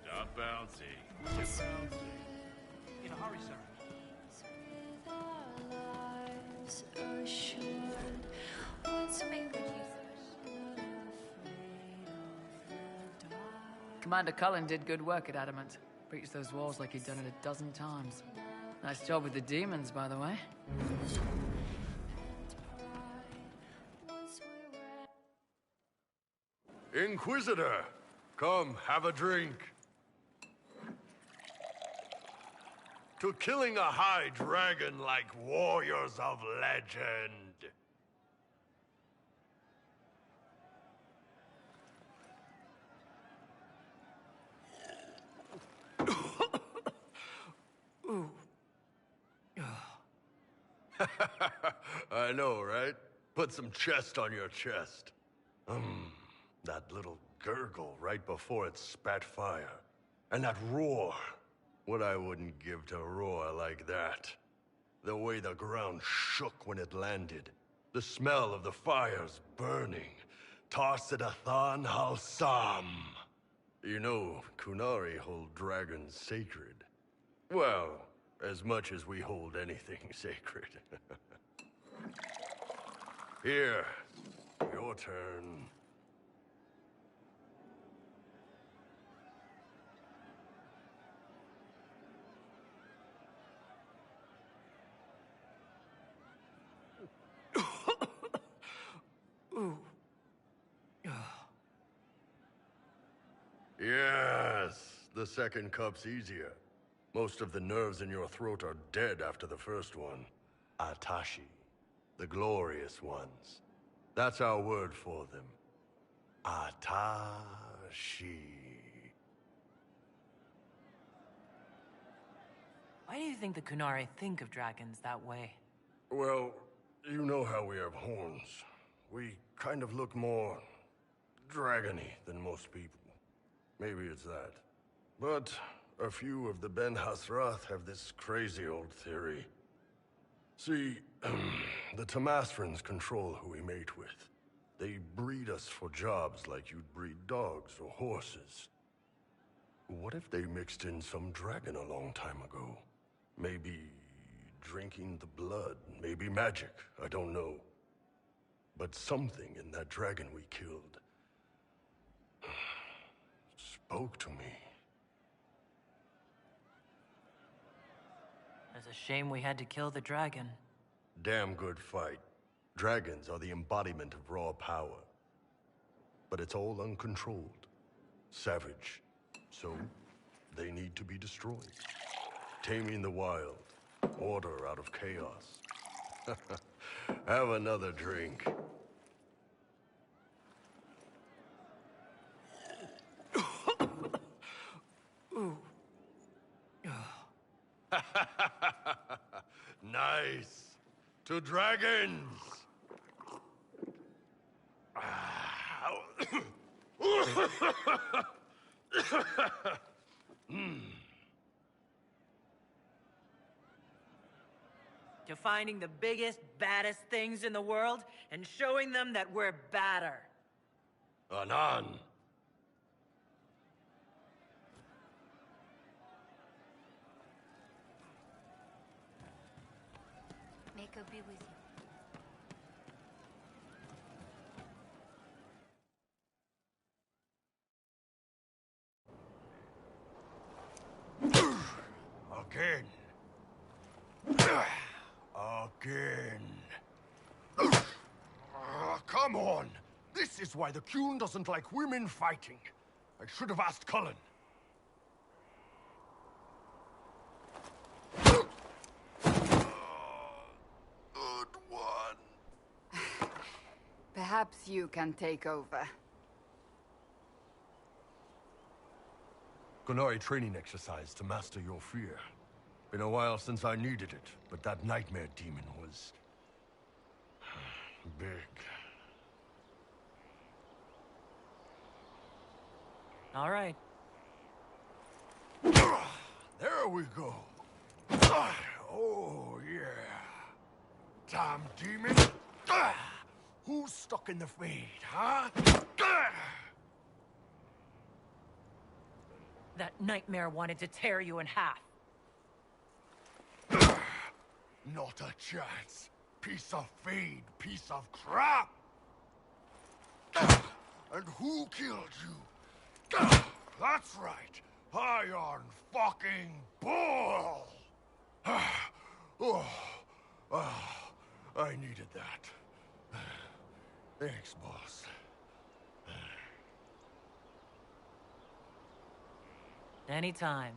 Stop bouncy. In a hurry, sir. Commander Cullen did good work at Adamant. Breached those walls like he'd done it a dozen times. Nice job with the demons, by the way. Inquisitor, come have a drink. To killing a high dragon like warriors of legend. Ooh. I know, right? Put some chest on your chest. That little gurgle right before it spat fire. And that roar. What I wouldn't give to roar like that. The way the ground shook when it landed. The smell of the fires burning. Tarsidathan Halsam. You know, Kunari hold dragons sacred. Well, as much as we hold anything sacred. Here, your turn. Ooh. Yes, the second cup's easier. Most of the nerves in your throat are dead after the first one. Atashi, the glorious ones. That's our word for them. Atashi. Why do you think the Kunari think of dragons that way? Well, you know how we have horns. We kind of look more dragony than most people. Maybe it's that. But a few of the Ben Hasrath have this crazy old theory. See, the Tamasrans control who we mate with. They breed us for jobs like you'd breed dogs or horses. What if they mixed in some dragon a long time ago? Maybe drinking the blood, maybe magic, I don't know. But something in that dragon we killed spoke to me. It's a shame we had to kill the dragon. Damn good fight. Dragons are the embodiment of raw power. But it's all uncontrolled. Savage. So, they need to be destroyed. Taming the wild. Order out of chaos. Have another drink. Ooh. Nice. To dragons. To finding the biggest, baddest things in the world and showing them that we're badder. Anan! May God be with you. Again. Again. Come on! This is why the Qun doesn't like women fighting. I should have asked Cullen. Good one. Perhaps you can take over. Gunari training exercise to master your fear. Been a while since I needed it, but that nightmare demon was... big. All right. There we go. Oh, yeah. Damn demon. Who's stuck in the fade, huh? That nightmare wanted to tear you in half. Not a chance. Piece of fade, piece of crap. And who killed you? That's right. Iron fucking Bull. I needed that. Thanks, boss. Anytime.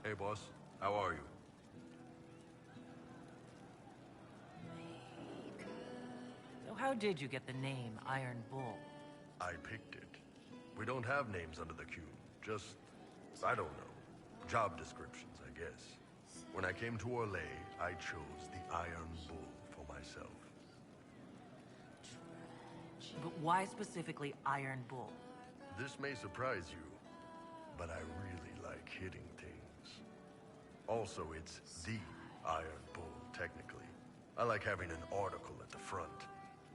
Hey, boss. How are you? So how did you get the name Iron Bull? I picked it. We don't have names under the Qun. Just, I don't know. Job descriptions, I guess. When I came to Orlais, I chose the Iron Bull for myself. But why specifically Iron Bull? This may surprise you, but I really like hitting things. Also, it's the Iron Bull, technically. I like having an article at the front.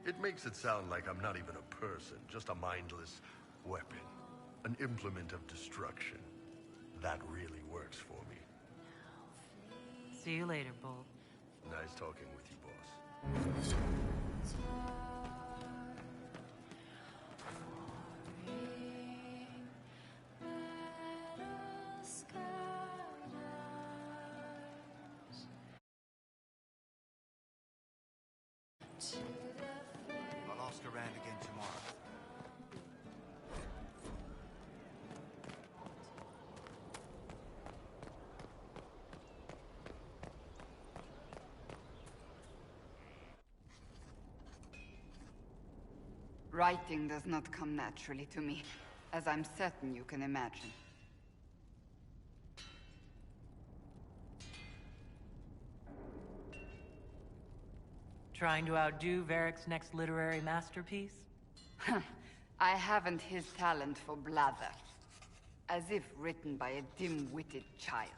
It makes it sound like I'm not even a person, just a mindless weapon. An implement of destruction. That really works for me. See you later, Bull. Nice talking with you, boss. I'll ask around again tomorrow. Writing does not come naturally to me, as I'm certain you can imagine. Trying to outdo Varric's next literary masterpiece? I haven't his talent for blather. As if written by a dim-witted child.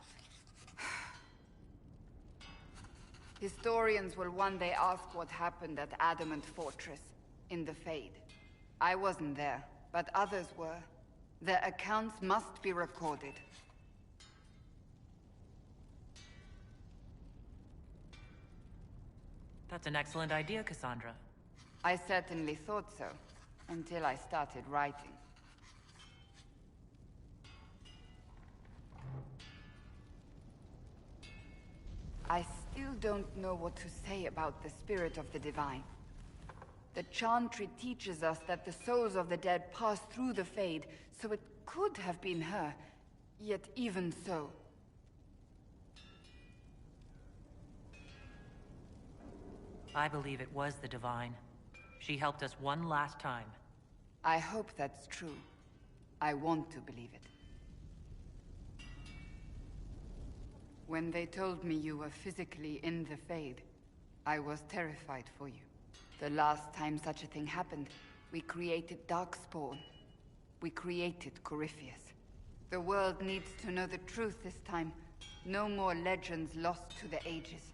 Historians will one day ask what happened at Adamant Fortress, in the Fade. I wasn't there, but others were. Their accounts must be recorded. That's an excellent idea, Cassandra. I certainly thought so, until I started writing. I still don't know what to say about the spirit of the divine. The Chantry teaches us that the souls of the dead pass through the Fade, so it could have been her. Yet even so... I believe it was the Divine. She helped us one last time. I hope that's true. I want to believe it. When they told me you were physically in the Fade, I was terrified for you. The last time such a thing happened, we created Darkspawn. We created Corypheus. The world needs to know the truth this time. No more legends lost to the ages.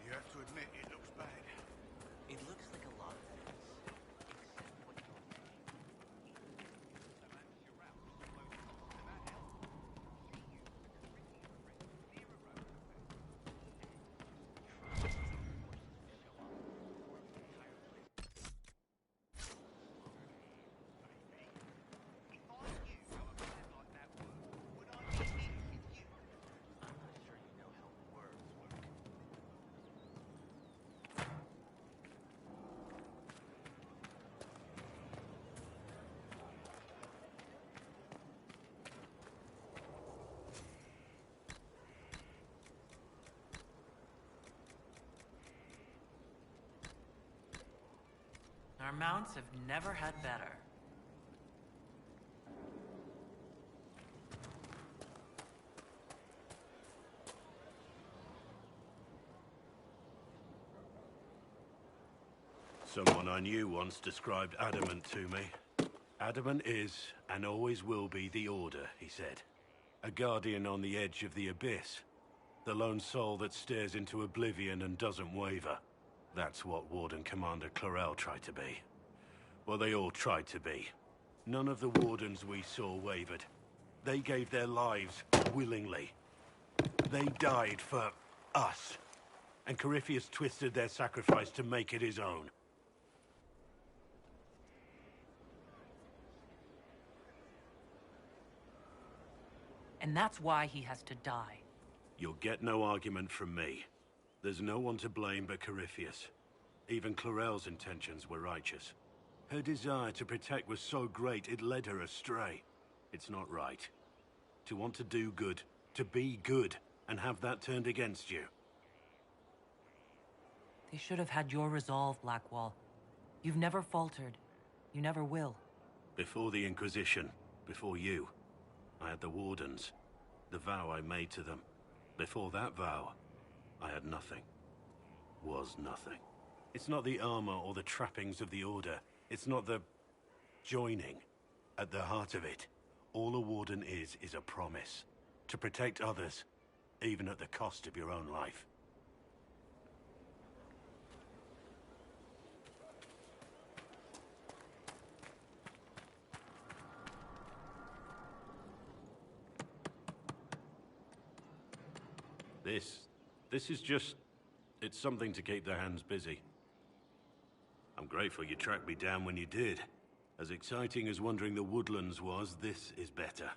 You have to admit, it looks bad. It looks like a lot of things. Our mounts have never had better. Someone I knew once described Adamant to me. Adamant is, and always will be, the Order, he said. A guardian on the edge of the abyss. The lone soul that stares into oblivion and doesn't waver. That's what Warden Commander Clarel tried to be. Well, they all tried to be. None of the Wardens we saw wavered. They gave their lives willingly. They died for us. And Corypheus twisted their sacrifice to make it his own. And that's why he has to die. You'll get no argument from me. There's no one to blame but Corypheus. Even Clarel's intentions were righteous. Her desire to protect was so great it led her astray. It's not right. To want to do good, to be good, and have that turned against you. They should have had your resolve, Blackwall. You've never faltered. You never will. Before the Inquisition, before you, I had the Wardens. The vow I made to them. Before that vow, I had nothing. Was nothing. It's not the armor or the trappings of the Order. It's not the joining. At the heart of it, all a Warden is a promise. To protect others, even at the cost of your own life. This is just... it's something to keep their hands busy. I'm grateful you tracked me down when you did. As exciting as wandering the woodlands was, this is better.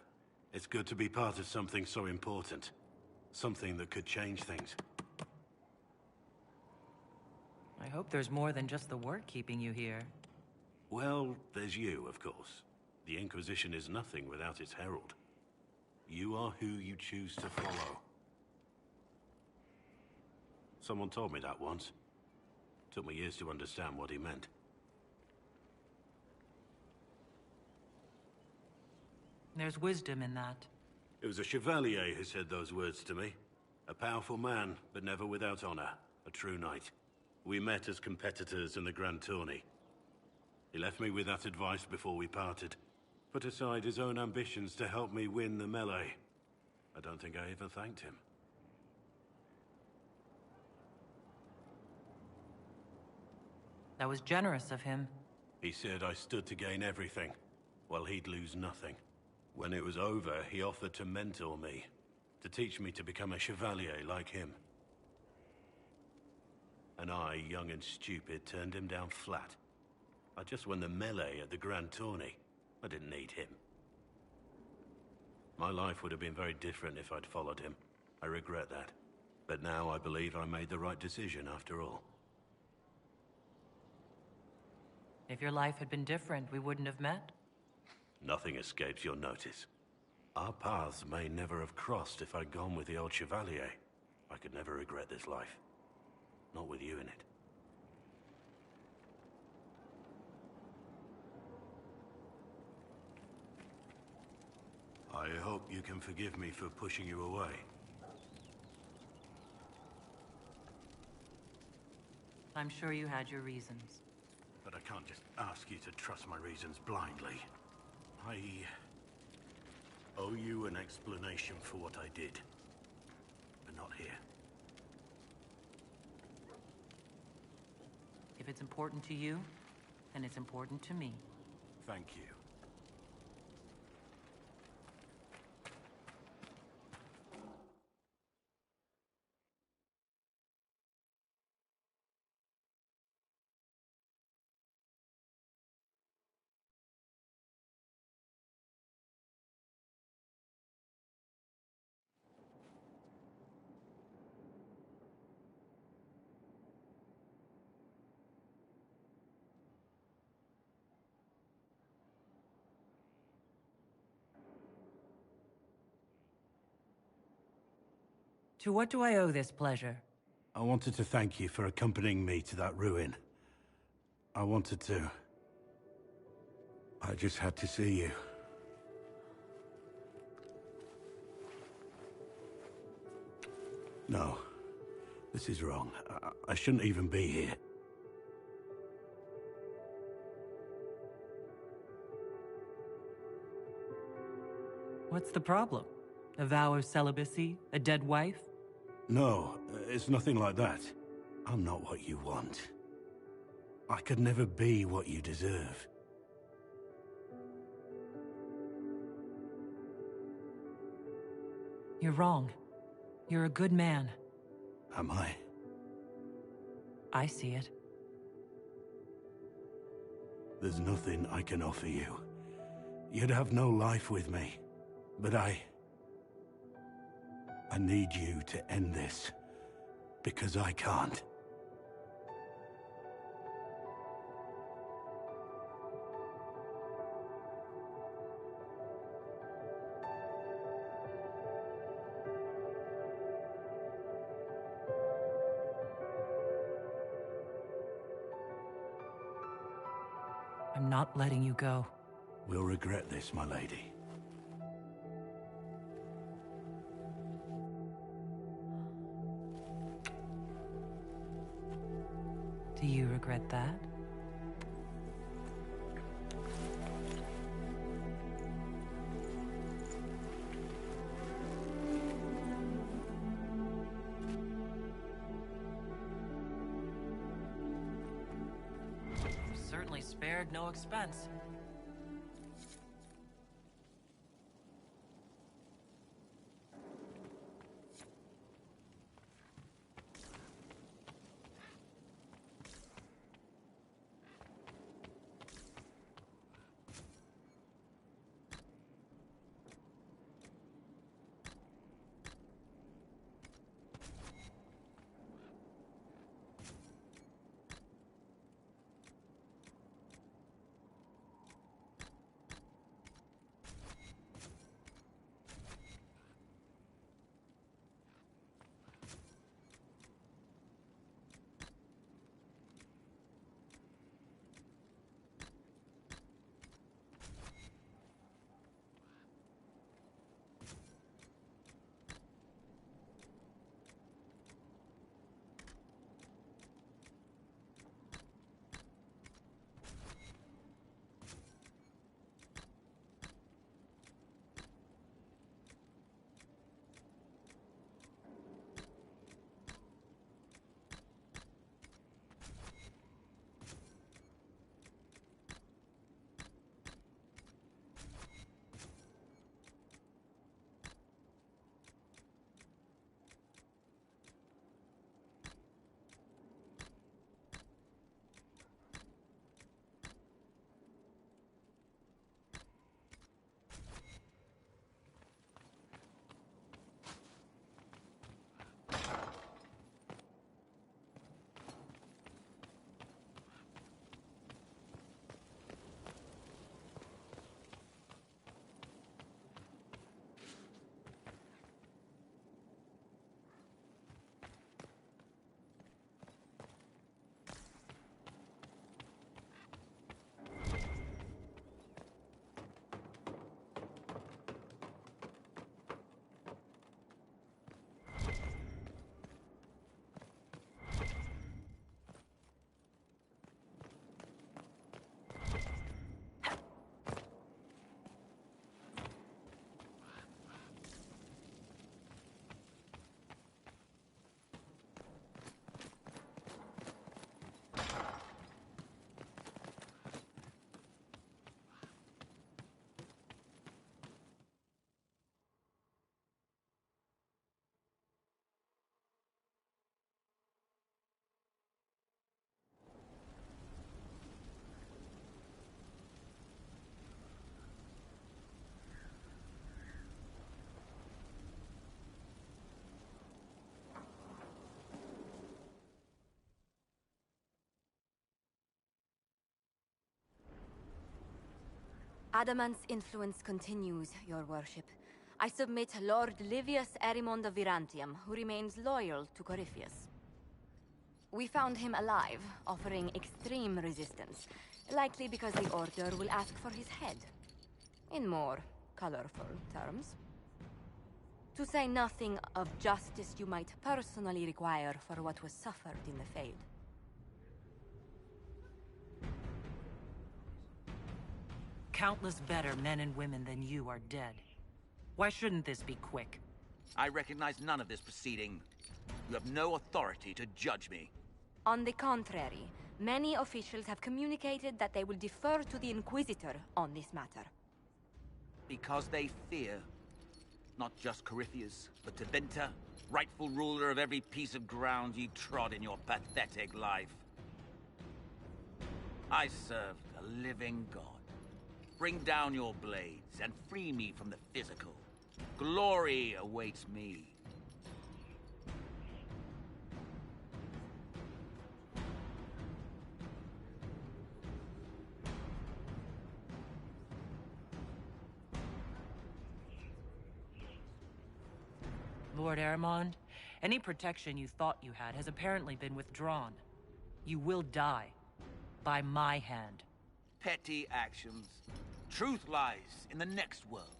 It's good to be part of something so important. Something that could change things. I hope there's more than just the work keeping you here. Well, there's you, of course. The Inquisition is nothing without its herald. You are who you choose to follow. Someone told me that once. Took me years to understand what he meant. There's wisdom in that. It was a chevalier who said those words to me. A powerful man, but never without honor. A true knight. We met as competitors in the Grand Tourney. He left me with that advice before we parted. Put aside his own ambitions to help me win the melee. I don't think I even thanked him. That was generous of him. He said I stood to gain everything, while he'd lose nothing. When it was over, he offered to mentor me, to teach me to become a chevalier like him. And I, young and stupid, turned him down flat. I just won the melee at the Grand Tourney. I didn't need him. My life would have been very different if I'd followed him. I regret that. But now I believe I made the right decision after all. If your life had been different, we wouldn't have met. Nothing escapes your notice. Our paths may never have crossed if I'd gone with the old Chevalier. I could never regret this life. Not with you in it. I hope you can forgive me for pushing you away. I'm sure you had your reasons. But I can't just ask you to trust my reasons blindly. I owe you an explanation for what I did. But not here. If it's important to you, then it's important to me. Thank you. To what do I owe this pleasure? I wanted to thank you for accompanying me to that ruin. I wanted to. I just had to see you. No. This is wrong. I shouldn't even be here. What's the problem? A vow of celibacy? A dead wife? No, it's nothing like that. I'm not what you want. I could never be what you deserve. You're wrong. You're a good man. Am I? I see it. There's nothing I can offer you. You'd have no life with me. But I need you to end this. Because I can't. I'm not letting you go. We'll regret this, my lady. Do you regret that? Certainly spared no expense. Adamant's influence continues, your worship. I submit Lord Livius Erimond of Virantium, who remains loyal to Corypheus. We found him alive, offering extreme resistance, likely because the Order will ask for his head. In more colorful terms. To say nothing of justice you might personally require for what was suffered in the Fade. Countless better men and women than you are dead. Why shouldn't this be quick? I recognize none of this proceeding. You have no authority to judge me. On the contrary, many officials have communicated that they will defer to the Inquisitor on this matter. Because they fear. Not just Corypheus, but Tevinter, rightful ruler of every piece of ground you trod in your pathetic life. I serve a living god. Bring down your blades and free me from the physical. Glory awaits me. Lord Erimond, any protection you thought you had has apparently been withdrawn. You will die. By my hand. Petty actions. Truth lies in the next world.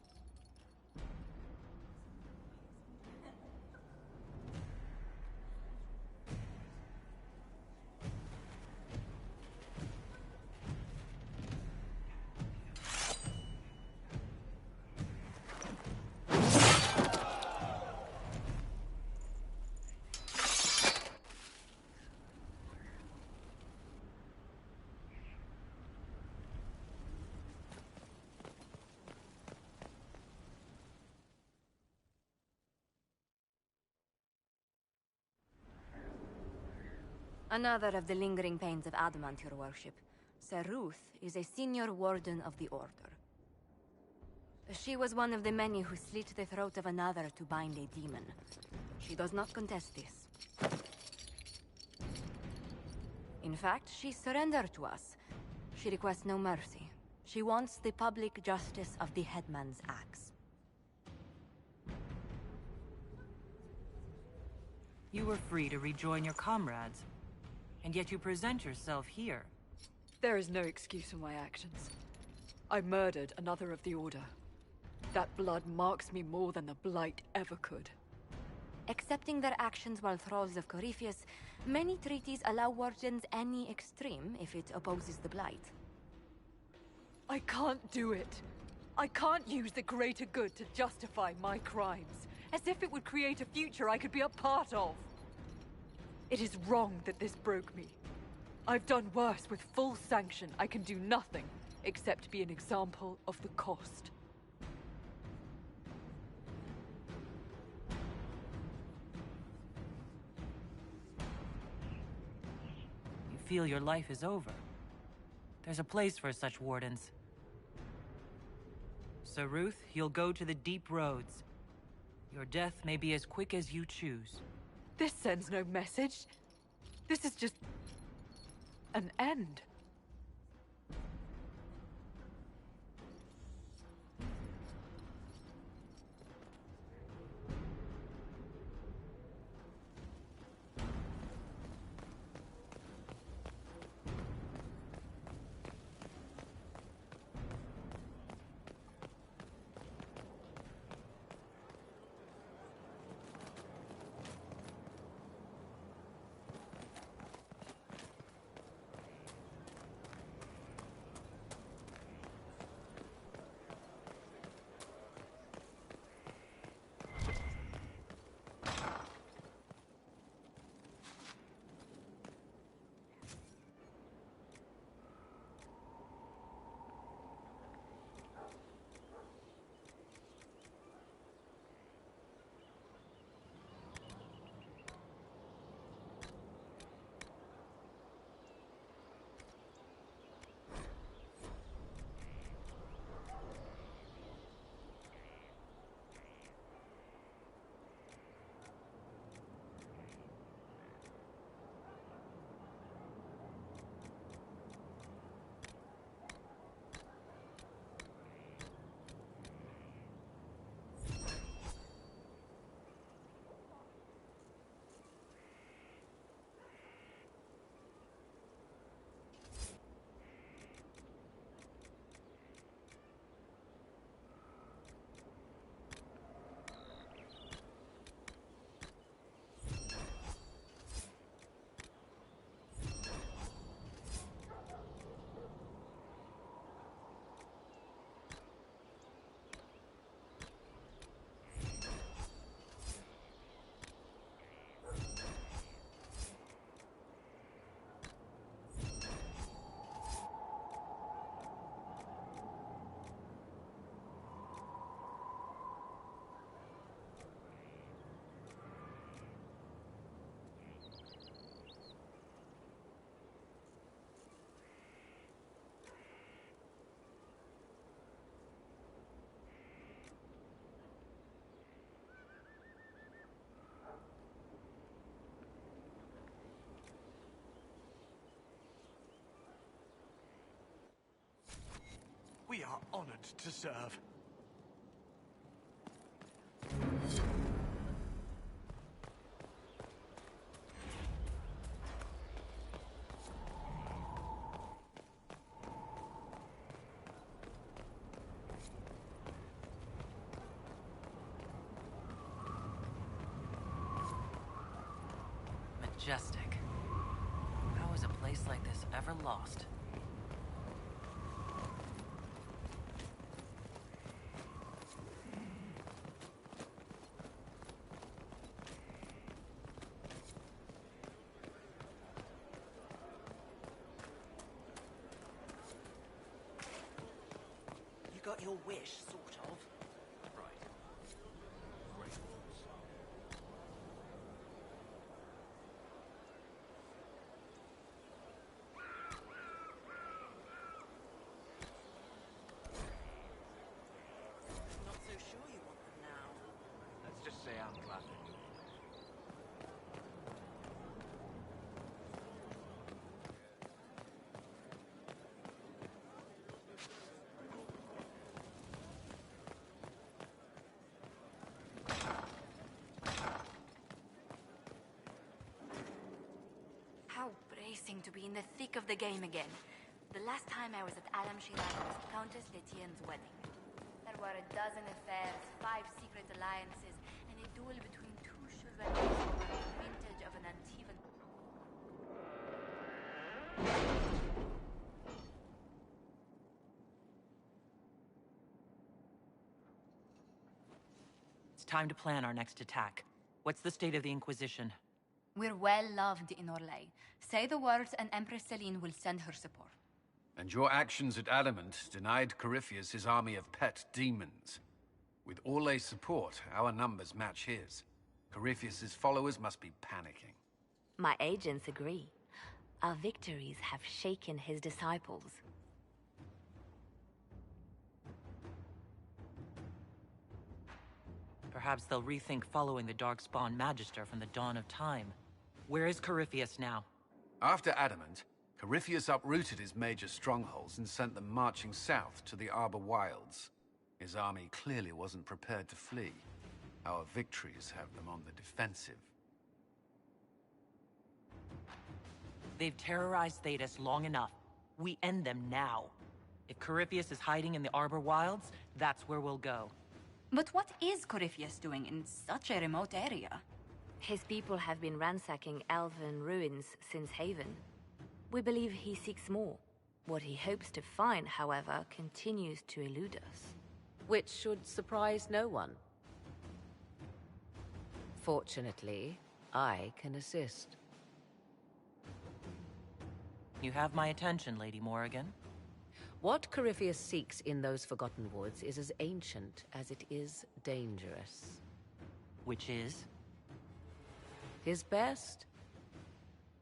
Another of the lingering pains of Adamant, your worship. Sir Ruth is a senior warden of the Order. She was one of the many who slit the throat of another to bind a demon. She does not contest this. In fact, she surrendered to us. She requests no mercy. She wants the public justice of the Headman's axe. You were free to rejoin your comrades. And yet you present yourself here. There is no excuse for my actions. I murdered another of the Order. That blood marks me more than the Blight ever could. Accepting their actions while thralls of Corypheus, many treaties allow wardens any extreme if it opposes the Blight. I can't do it. I can't use the greater good to justify my crimes, as if it would create a future I could be a part of. It is wrong that this broke me. I've done worse with full sanction. I can do nothing except be an example of the cost. You feel your life is over. There's a place for such wardens. Sir Ruth, you'll go to the deep roads. Your death may be as quick as you choose. This sends no message. This is just an end. are honored to serve. Majestic. How is a place like this ever lost? You got your wish, sort of. Right. Great walls. Not so sure you want them now. Let's just say I'm glad. How bracing to be in the thick of the game again. The last time I was at Alam Shiraz was Countess Letienne's wedding. There were a dozen affairs, 5 secret alliances, and a duel between 2 chevaliers over the vintage of an Antivan. It's time to plan our next attack. What's the state of the Inquisition? We're well loved in Orlais. Say the words and Empress Celine will send her support. And your actions at Adamant denied Corypheus his army of pet demons. With Orlay's support, our numbers match his. Corypheus's followers must be panicking. My agents agree. Our victories have shaken his disciples. Perhaps they'll rethink following the Darkspawn Magister from the dawn of time. Where is Corypheus now? After Adamant, Corypheus uprooted his major strongholds and sent them marching south to the Arbor Wilds. His army clearly wasn't prepared to flee. Our victories have them on the defensive. They've terrorized Thedas long enough. We end them now. If Corypheus is hiding in the Arbor Wilds, that's where we'll go. But what is Corypheus doing in such a remote area? His people have been ransacking elven ruins since Haven. We believe he seeks more. What he hopes to find, however, continues to elude us. Which should surprise no one. Fortunately, I can assist. You have my attention, Lady Morrigan. What Corypheus seeks in those Forgotten Woods is as ancient as it is dangerous. Which is? His best,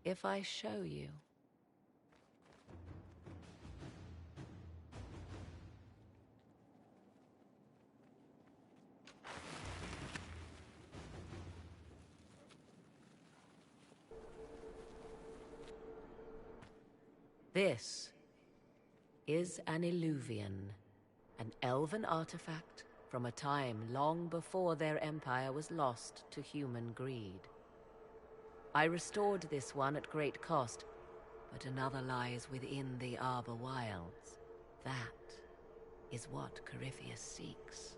if I show you. This is an Illuvian, an elven artifact from a time long before their empire was lost to human greed. I restored this one at great cost, but another lies within the Arbor Wilds. That is what Corypheus seeks.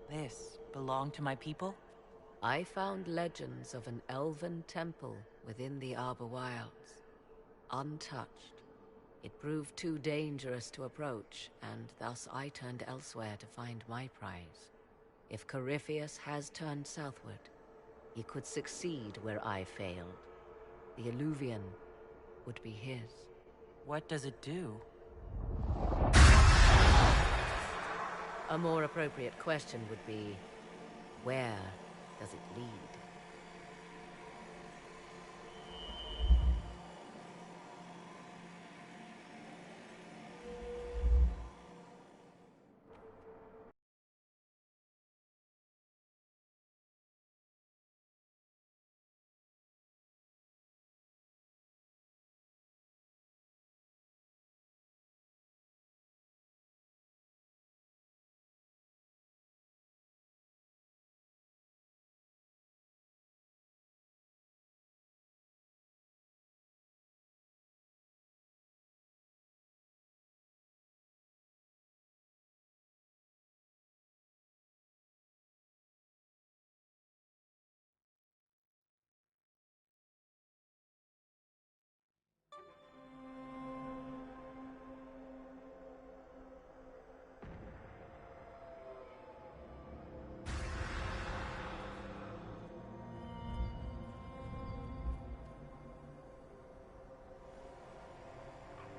This belonged to my people? I found legends of an elven temple within the Arbor Wilds. Untouched. It proved too dangerous to approach, and thus I turned elsewhere to find my prize. If Corypheus has turned southward, he could succeed where I failed. The Illuvian would be his. What does it do? A more appropriate question would be, where does it lead?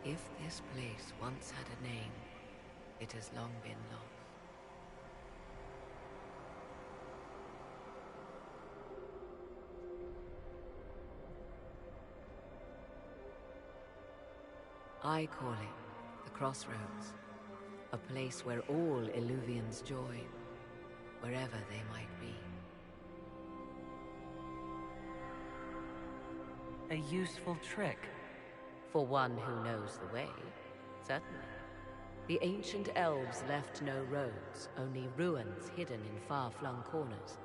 If this place once had a name, it has long been lost. I call it the Crossroads, a place where all Illuvians join, wherever they might be. A useful trick. For one who knows the way, certainly. The ancient elves left no roads, only ruins hidden in far-flung corners.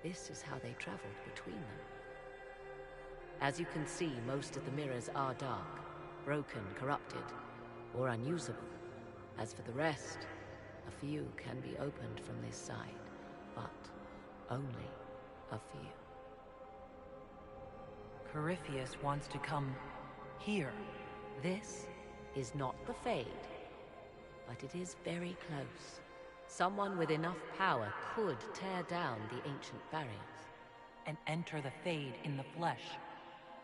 This is how they traveled between them. As you can see, most of the mirrors are dark, broken, corrupted, or unusable. As for the rest, a few can be opened from this side, but only a few. Corypheus wants to come here. This is not the Fade, but it is very close. Someone with enough power could tear down the ancient barriers. And enter the Fade in the flesh,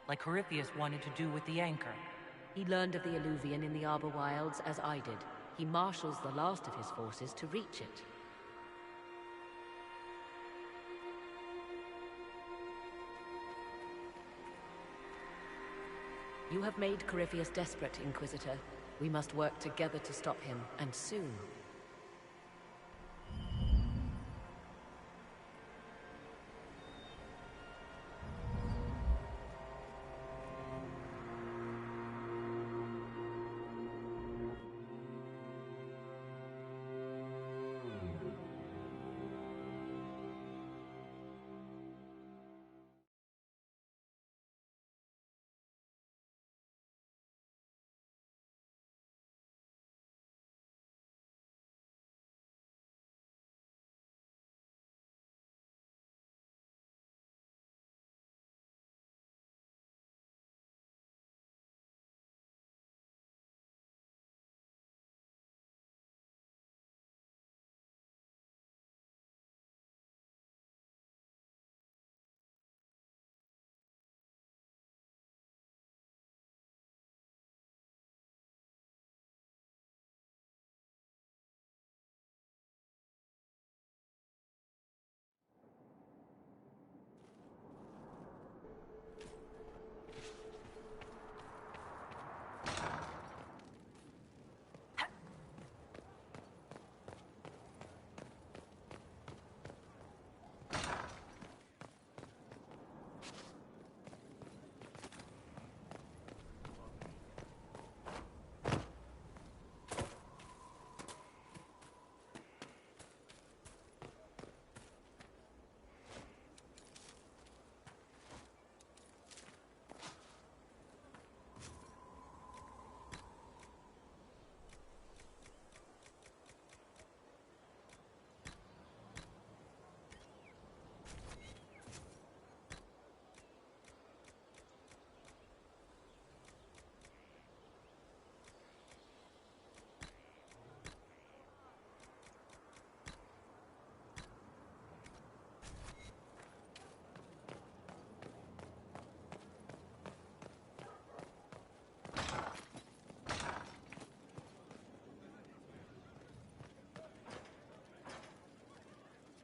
like Corypheus wanted to do with the Anchor. He learned of the Illuvian in the Arbor Wilds as I did. He marshals the last of his forces to reach it. You have made Corypheus desperate, Inquisitor. We must work together to stop him, and soon.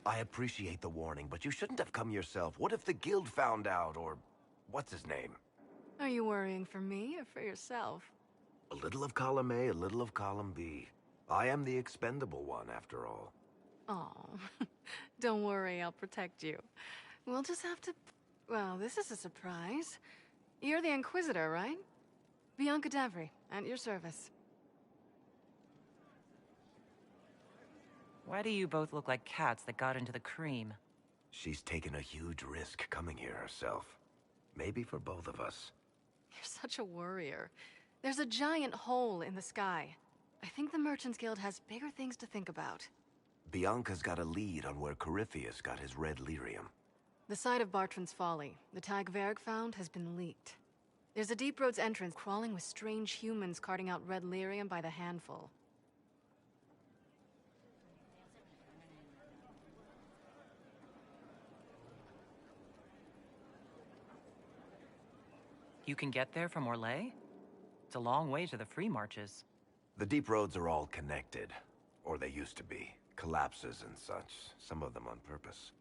I appreciate the warning, but you shouldn't have come yourself. What if the guild found out, or what's his name? Are you worrying for me or for yourself? A little of column A, a little of column B. I am the expendable one, after all. Oh, don't worry, I'll protect you. We'll just have to... Well, this is a surprise. You're the Inquisitor, right? Bianca Davry, at your service. Why do you both look like cats that got into the cream? She's taken a huge risk coming here herself. Maybe for both of us. You're such a worrier. There's a giant hole in the sky. I think the Merchants Guild has bigger things to think about. Bianca's got a lead on where Corypheus got his red lyrium. The site of Bartran's Folly, the tag Varric found, has been leaked. There's a Deep Roads entrance crawling with strange humans carting out red lyrium by the handful. You can get there from Orlais? It's a long way to the free marches. The deep roads are all connected. Or they used to be. Collapses and such. Some of them on purpose.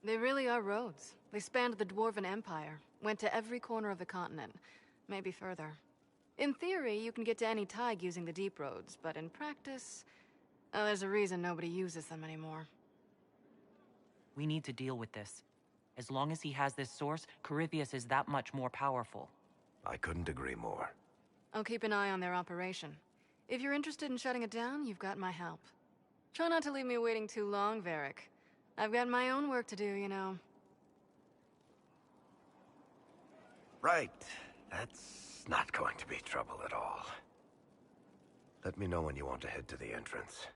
They really are roads. They spanned the Dwarven Empire, went to every corner of the continent, maybe further. In theory, you can get to any Tig using the deep roads, but in practice, there's a reason nobody uses them anymore. We need to deal with this. As long as he has this source, Corypheus is that much more powerful. I couldn't agree more. I'll keep an eye on their operation. If you're interested in shutting it down, you've got my help. Try not to leave me waiting too long, Varric. I've got my own work to do, you know. Right. That's not going to be trouble at all. Let me know when you want to head to the entrance.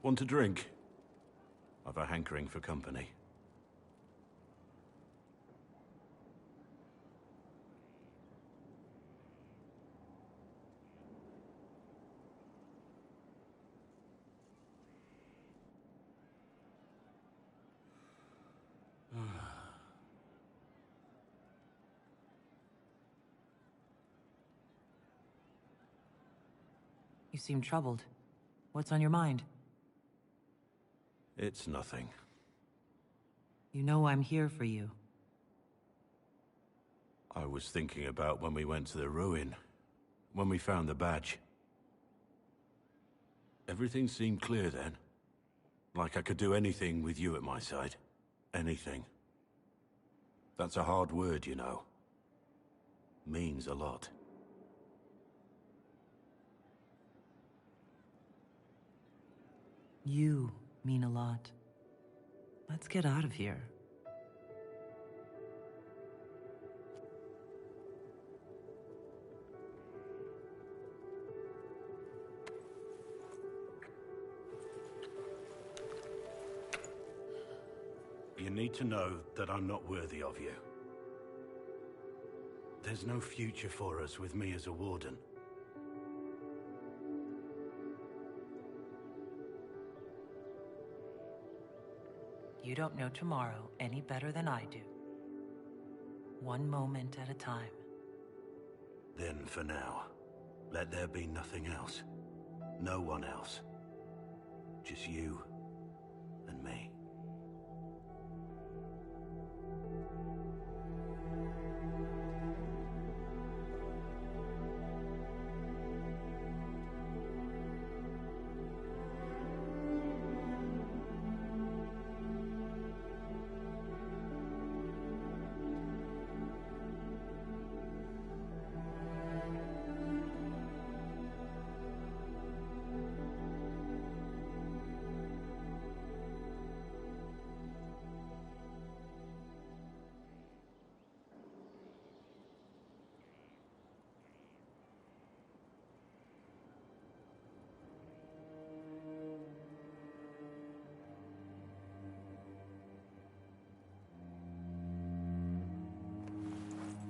Want a drink? I've a hankering for company. You seem troubled. What's on your mind? It's nothing. You know I'm here for you. I was thinking about when we went to the ruin, when we found the badge. Everything seemed clear then. Like I could do anything with you at my side. Anything. That's a hard word, you know. Means a lot. You mean a lot. Let's get out of here. You need to know that I'm not worthy of you. There's no future for us with me as a warden. You don't know tomorrow any better than I do. One moment at a time. Then for now, let there be nothing else. No one else. Just you and me.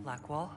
Blackwall?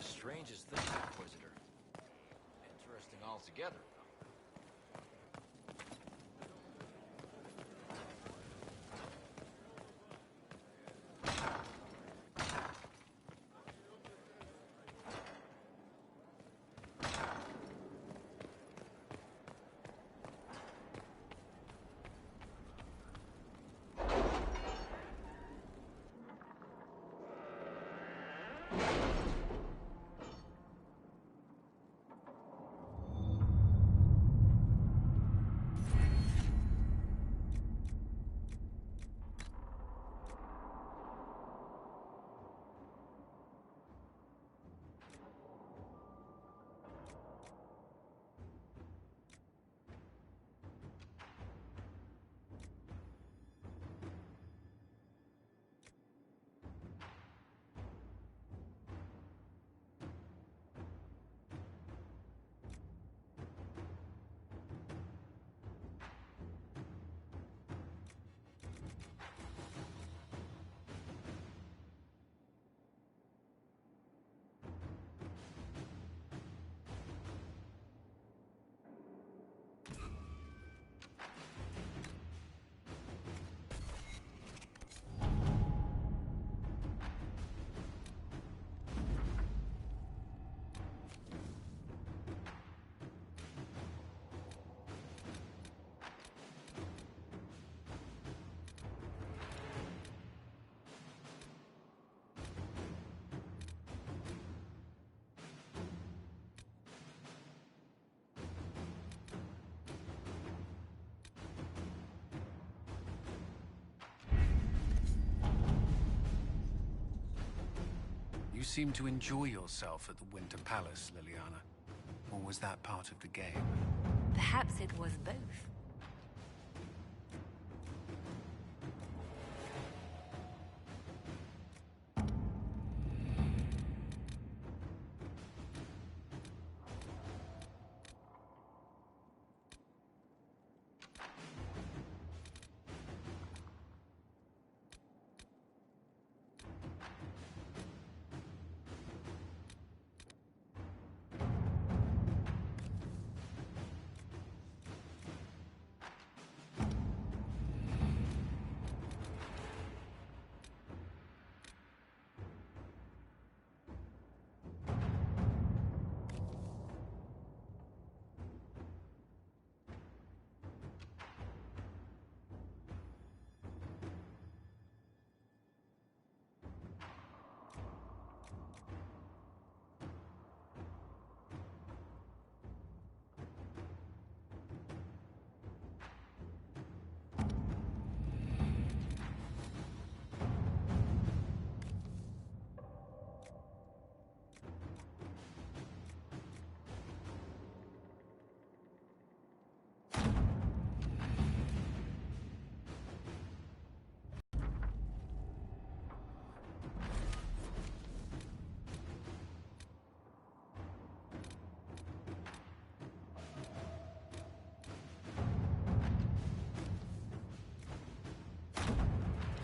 strangest thing, Inquisitor. Interesting altogether. You seem to enjoy yourself at the Winter Palace, Liliana. Or was that part of the game? Perhaps it was both.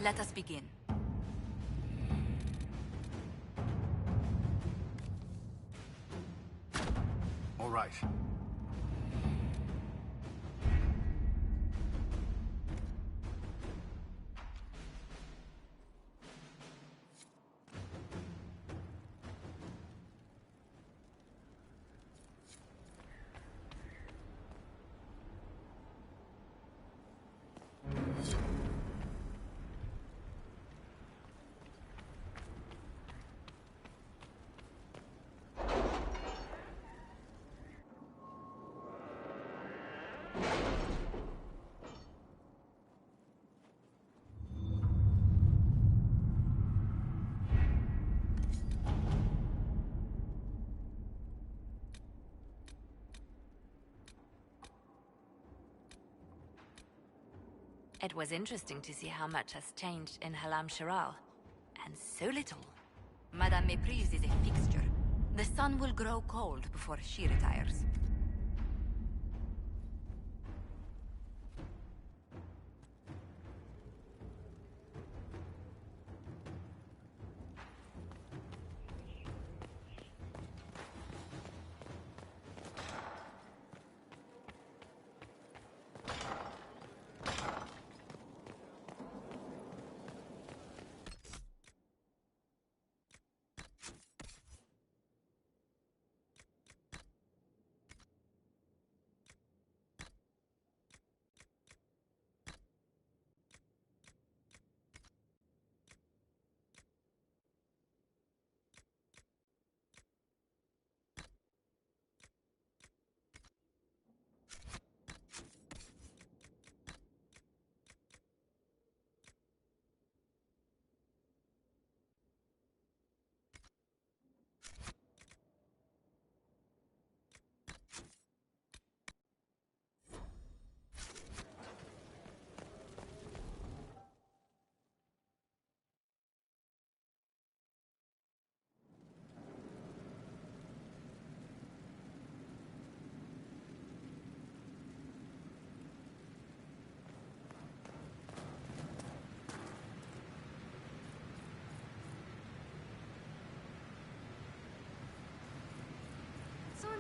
Let us begin. All right. It was interesting to see how much has changed in Halam Shiral. And so little. Madame Méprise is a fixture. The sun will grow cold before she retires.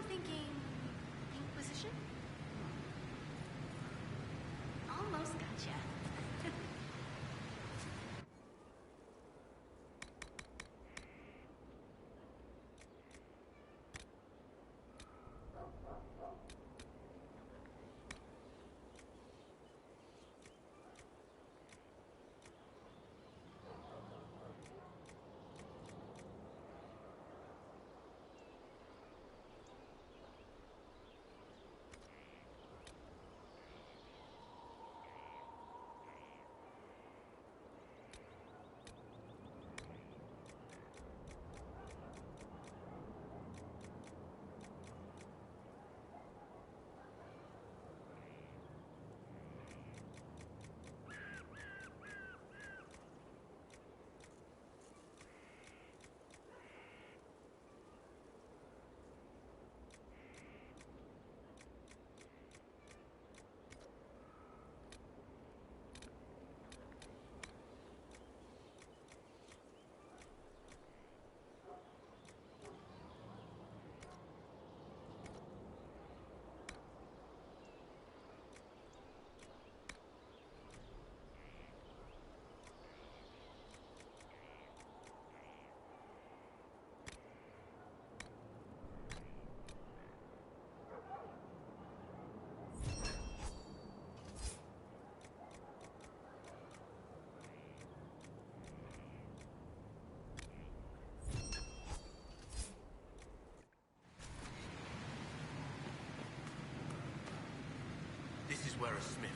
thinking Inquisition? Almost gotcha. This is where a smith...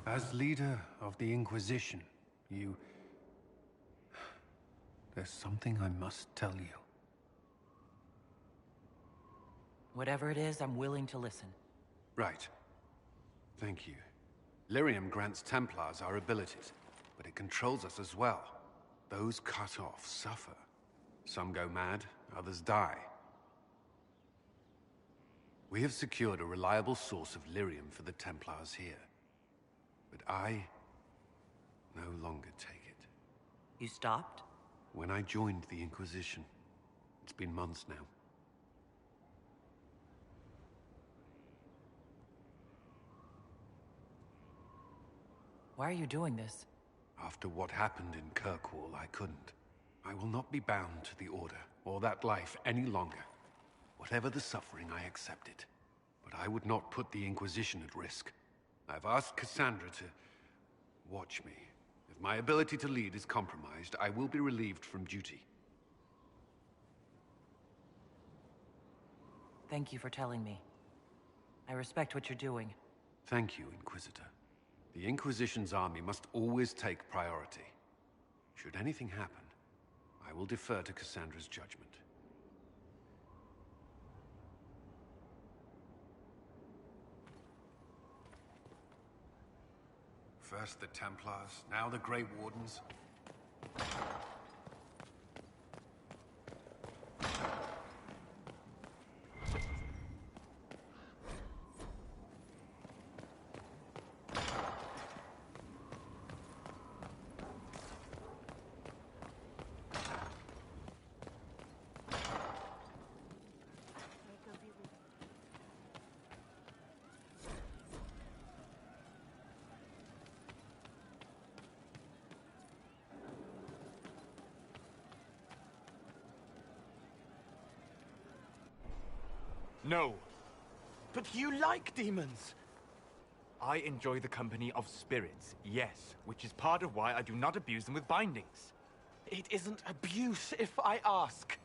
As leader of the Inquisition, you... There's something I must tell you. Whatever it is, I'm willing to listen. Right. Thank you. Lyrium grants Templars our abilities, but it controls us as well. Those cut off suffer. Some go mad, others die. We have secured a reliable source of lyrium for the Templars here. But I no longer take it. You stopped? When I joined the Inquisition. It's been months now. Why are you doing this? After what happened in Kirkwall, I couldn't. I will not be bound to the Order, or that life any longer. Whatever the suffering, I accept it. But I would not put the Inquisition at risk. I've asked Cassandra to watch me. If my ability to lead is compromised, I will be relieved from duty. Thank you for telling me. I respect what you're doing. Thank you, Inquisitor. The Inquisition's army must always take priority. Should anything happen, I will defer to Cassandra's judgment. First the Templars, now the Grey Wardens. No. But you like demons! I enjoy the company of spirits, yes, which is part of why I do not abuse them with bindings. It isn't abuse if I ask.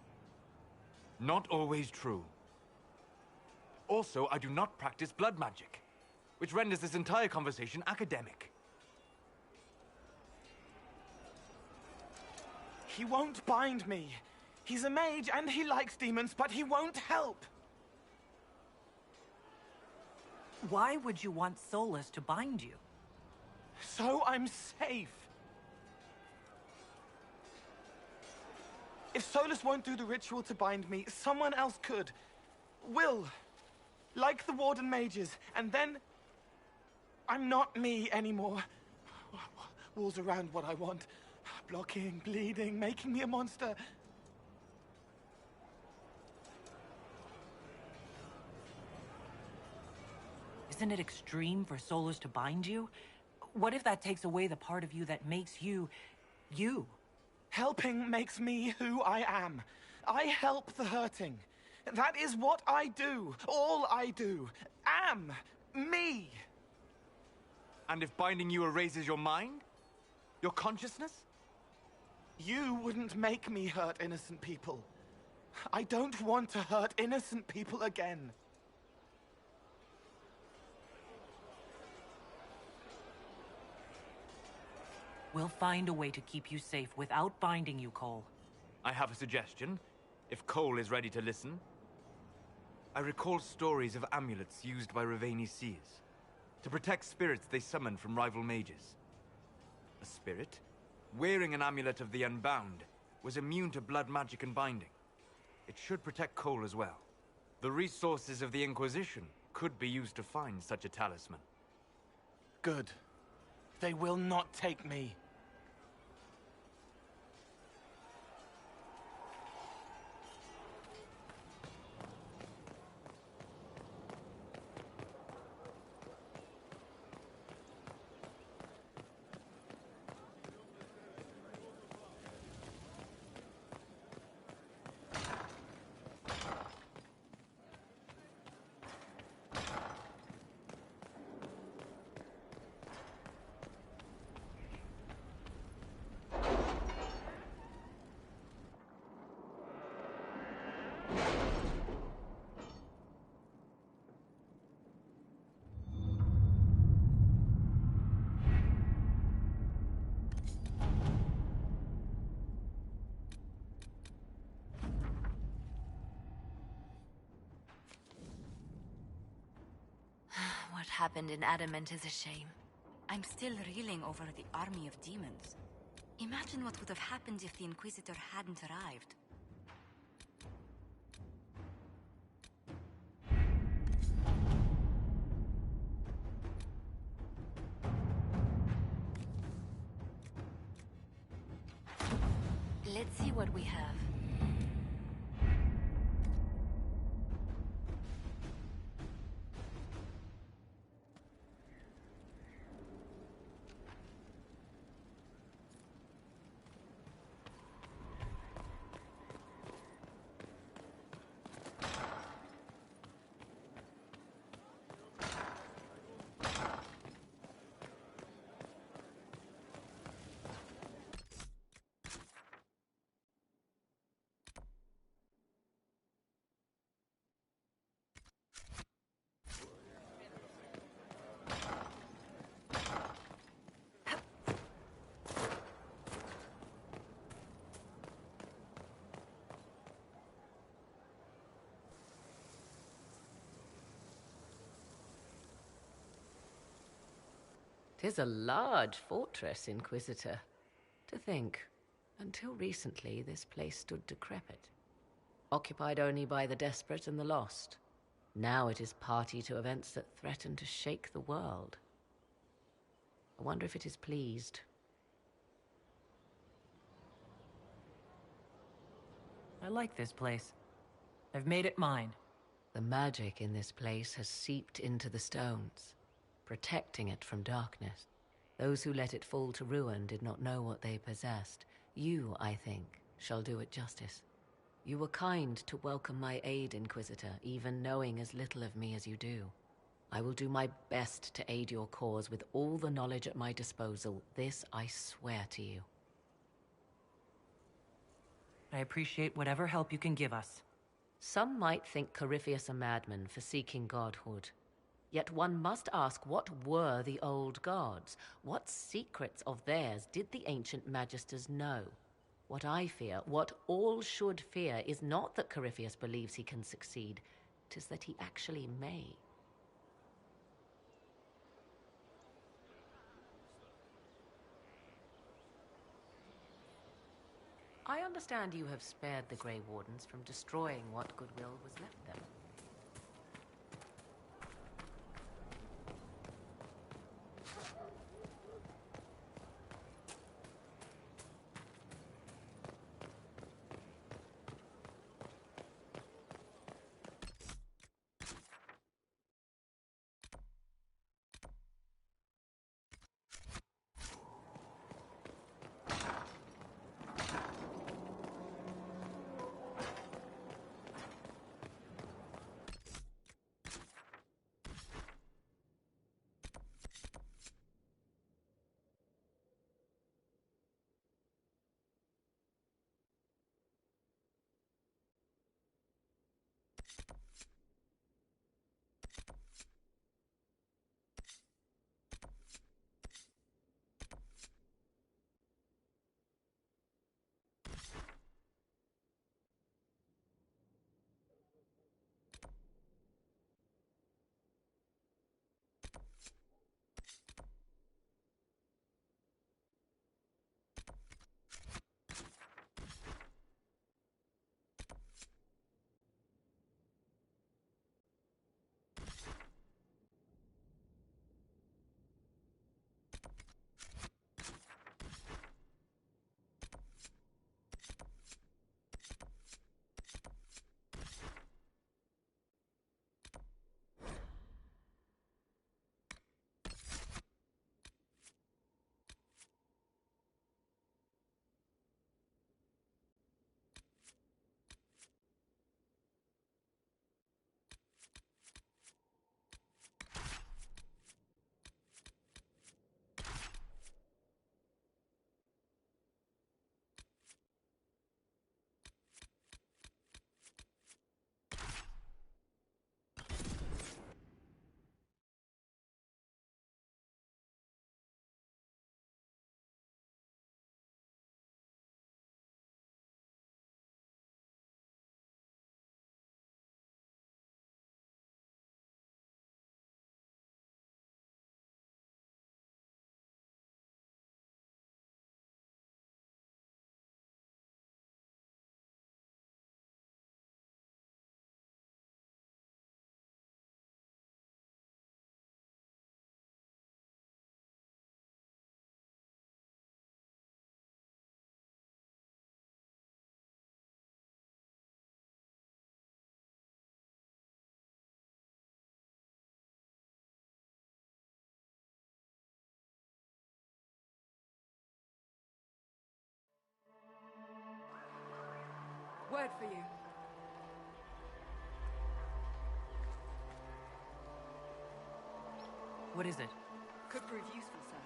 Not always true. Also, I do not practice blood magic, which renders this entire conversation academic. He won't bind me. He's a mage and he likes demons, but he won't help. Why would you want Solus to bind you? So I'm safe. If Solus won't do the ritual to bind me, someone else could. Will. Like the Warden mages. And then... I'm not me anymore. Walls around what I want. Blocking, bleeding, making me a monster. Isn't it extreme for Solus to bind you? What if that takes away the part of you that makes you... you? Helping makes me who I am. I help the hurting. That is what I do. All I do. Am. Me. And if binding you erases your mind? Your consciousness? You wouldn't make me hurt innocent people. I don't want to hurt innocent people again. We'll find a way to keep you safe without binding you, Cole. I have a suggestion, if Cole is ready to listen. I recall stories of amulets used by Raveni seers to protect spirits they summoned from rival mages. A spirit, wearing an amulet of the Unbound, was immune to blood magic and binding. It should protect Cole as well. The resources of the Inquisition could be used to find such a talisman. Good. They will not take me. happened in Adamant is a shame. I'm still reeling over the army of demons. Imagine what would have happened if the Inquisitor hadn't arrived. Let's see what we have. "'Tis a large fortress, Inquisitor. To think, until recently this place stood decrepit, occupied only by the desperate and the lost. Now it is party to events that threaten to shake the world. I wonder if it is pleased." I like this place. I've made it mine. The magic in this place has seeped into the stones, protecting it from darkness. Those who let it fall to ruin did not know what they possessed. You, I think, shall do it justice. You were kind to welcome my aid, Inquisitor, even knowing as little of me as you do. I will do my best to aid your cause with all the knowledge at my disposal. This I swear to you. I appreciate whatever help you can give us. Some might think Corypheus a madman for seeking godhood. Yet one must ask, what were the old gods? What secrets of theirs did the ancient magisters know? What I fear, what all should fear, is not that Corypheus believes he can succeed. 'Tis that he actually may. I understand you have spared the Grey Wardens from destroying what goodwill was left them. word for you. What is it? Could prove useful, sir.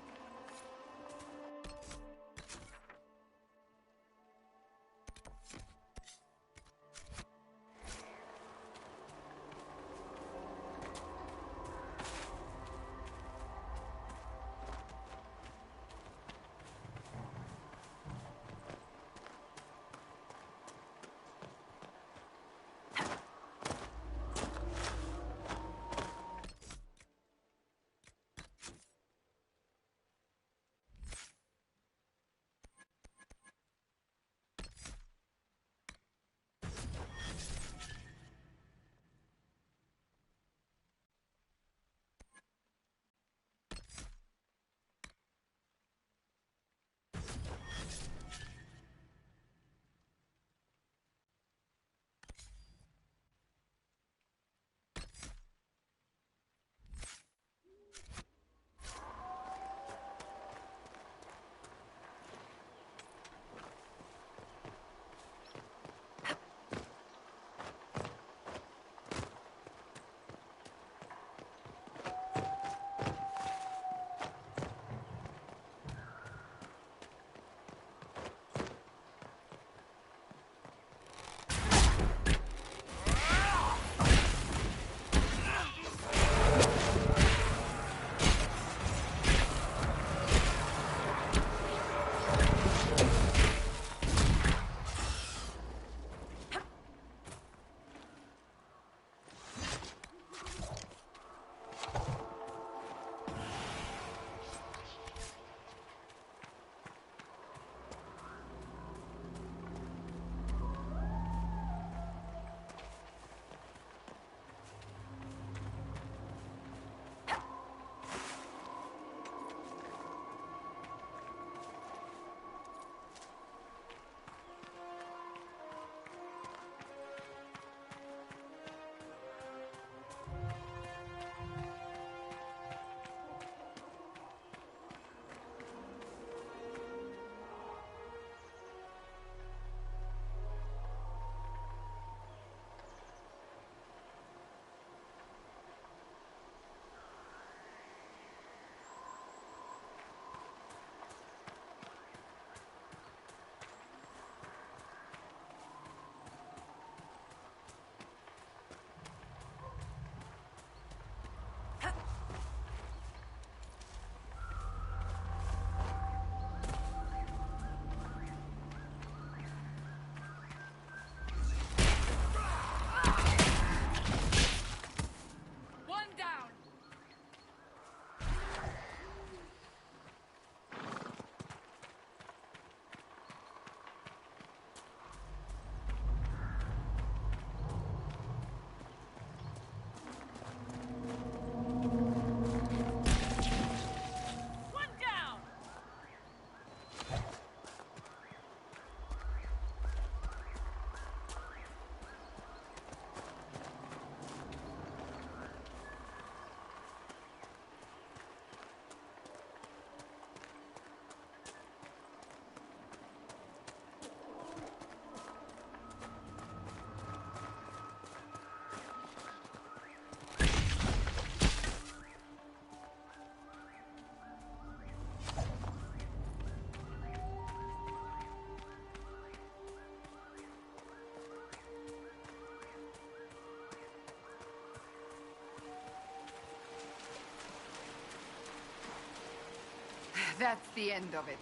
That's the end of it.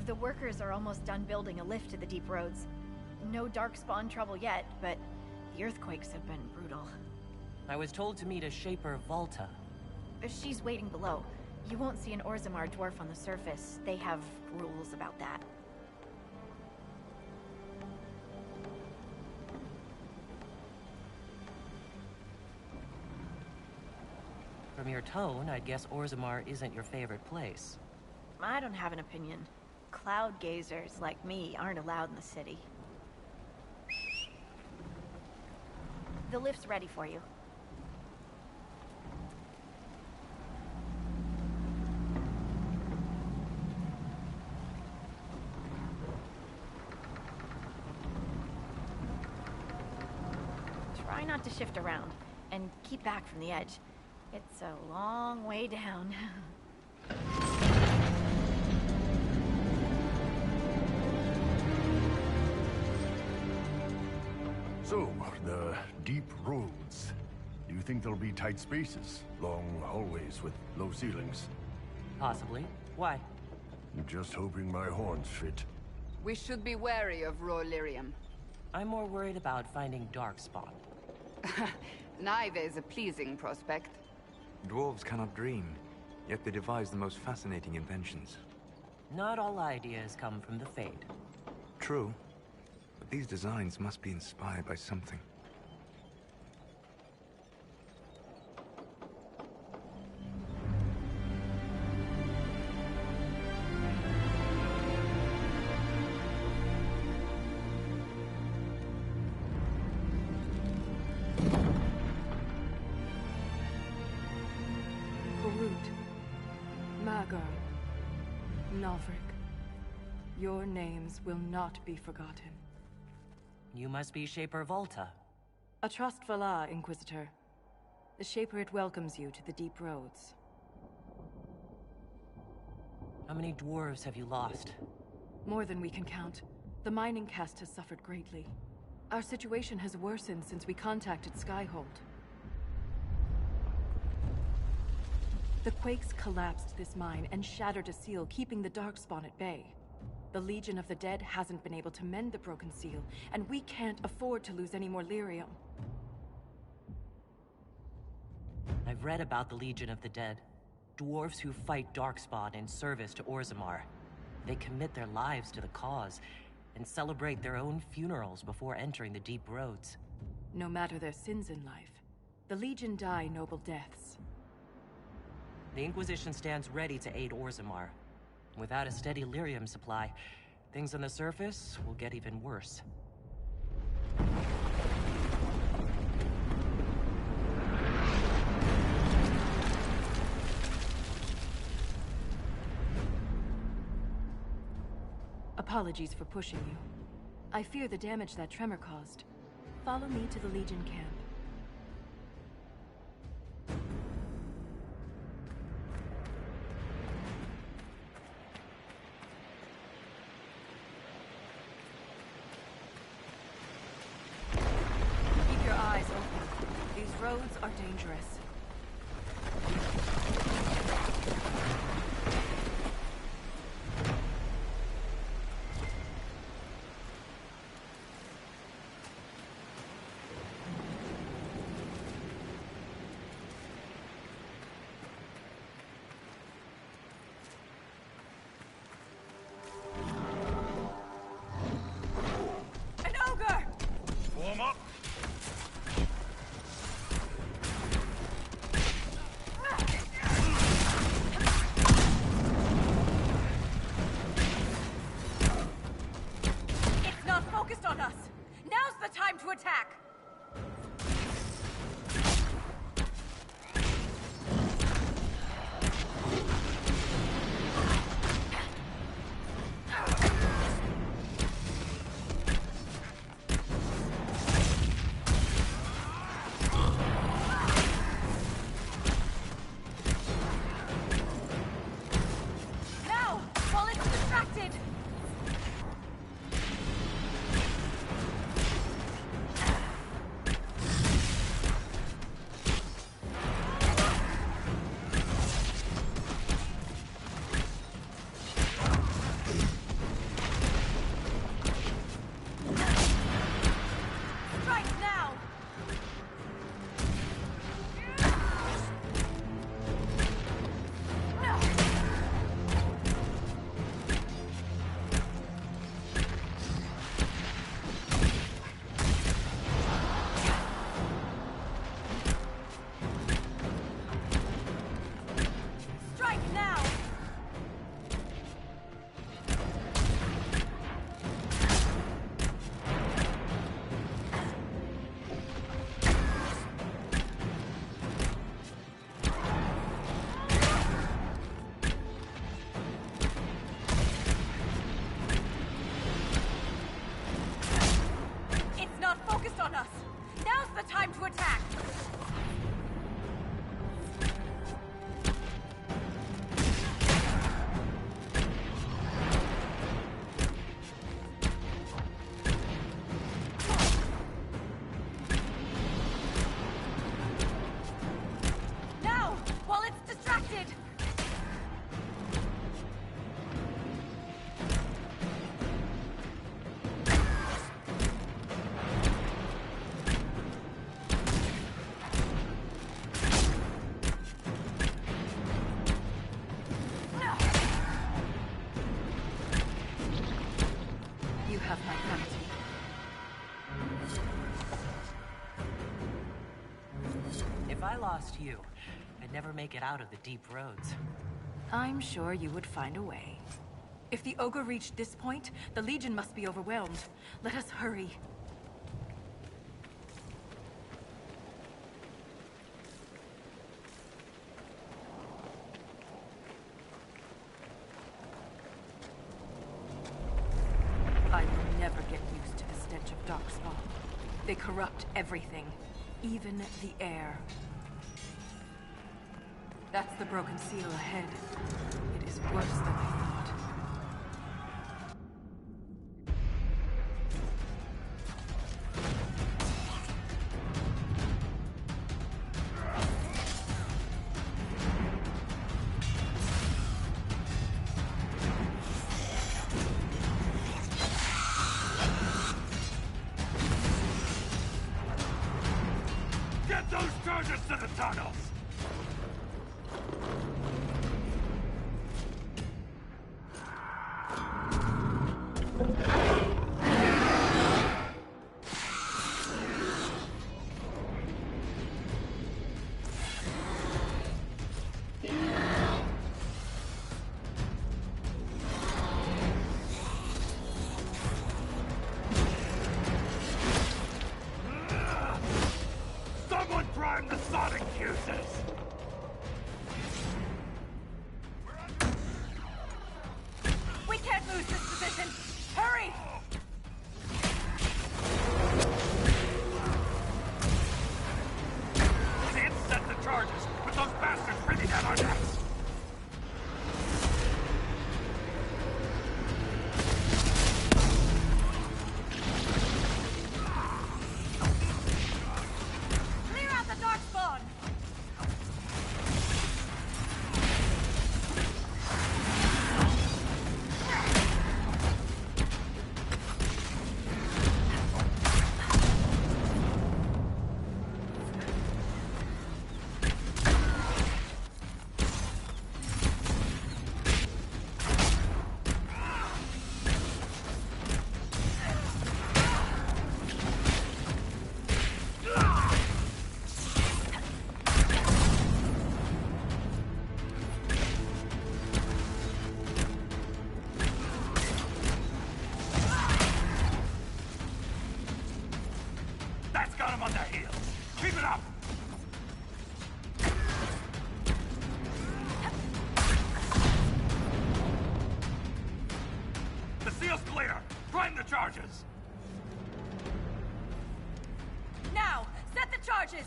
The workers are almost done building a lift to the deep roads. No darkspawn trouble yet, but the earthquakes have been brutal. I was told to meet a Shaper Volta. She's waiting below. You won't see an Orzammar dwarf on the surface. They have rules about that. From your tone, I'd guess Orzammar isn't your favorite place. I don't have an opinion. Cloud gazers like me aren't allowed in the city. The lift's ready for you. Try not to shift around, and keep back from the edge. It's a long way down. So, the deep roads. Do you think there'll be tight spaces? Long hallways with low ceilings? Possibly. Why? I'm just hoping my horns fit. We should be wary of raw lyrium. I'm more worried about finding darkspawn. Neither is a pleasing prospect. Dwarves cannot dream, yet they devise the most fascinating inventions. Not all ideas come from the Fade. True, but these designs must be inspired by something. Your names will not be forgotten. You must be Shaper Volta. A trust Valar, Inquisitor. The Shaper it welcomes you to the deep roads. How many dwarves have you lost? More than we can count. The mining caste has suffered greatly. Our situation has worsened since we contacted Skyhold. The quakes collapsed this mine and shattered a seal, keeping the Darkspawn at bay. The Legion of the Dead hasn't been able to mend the broken seal, and we can't afford to lose any more lyrium. I've read about the Legion of the Dead. Dwarves who fight Darkspawn in service to Orzammar. They commit their lives to the cause, and celebrate their own funerals before entering the deep roads. No matter their sins in life, the Legion die noble deaths. The Inquisition stands ready to aid Orzammar. Without a steady lyrium supply, things on the surface will get even worse. Apologies for pushing you. I fear the damage that tremor caused. Follow me to the Legion camp. Roads are dangerous. An ogre! Warm up! To attack! Now! While it's distracted! have my gratitude. If I lost you, I'd never make it out of the deep roads. I'm sure you would find a way. If the ogre reached this point, the Legion must be overwhelmed. Let us hurry. I will never get used to the stench of Darkspawn. They corrupt everything, even the air. That's the broken seal ahead. It is worse than I thought. Get those charges to the tunnels! Someone prime the sonic fuses! We can't lose this position! Hurry! Can't set the charges with those bastards breathing down our necks! Clear out the Darkspawn! That's got him on their heels! Keep it up! The seal's clear! Prime the charges! Now, set the charges!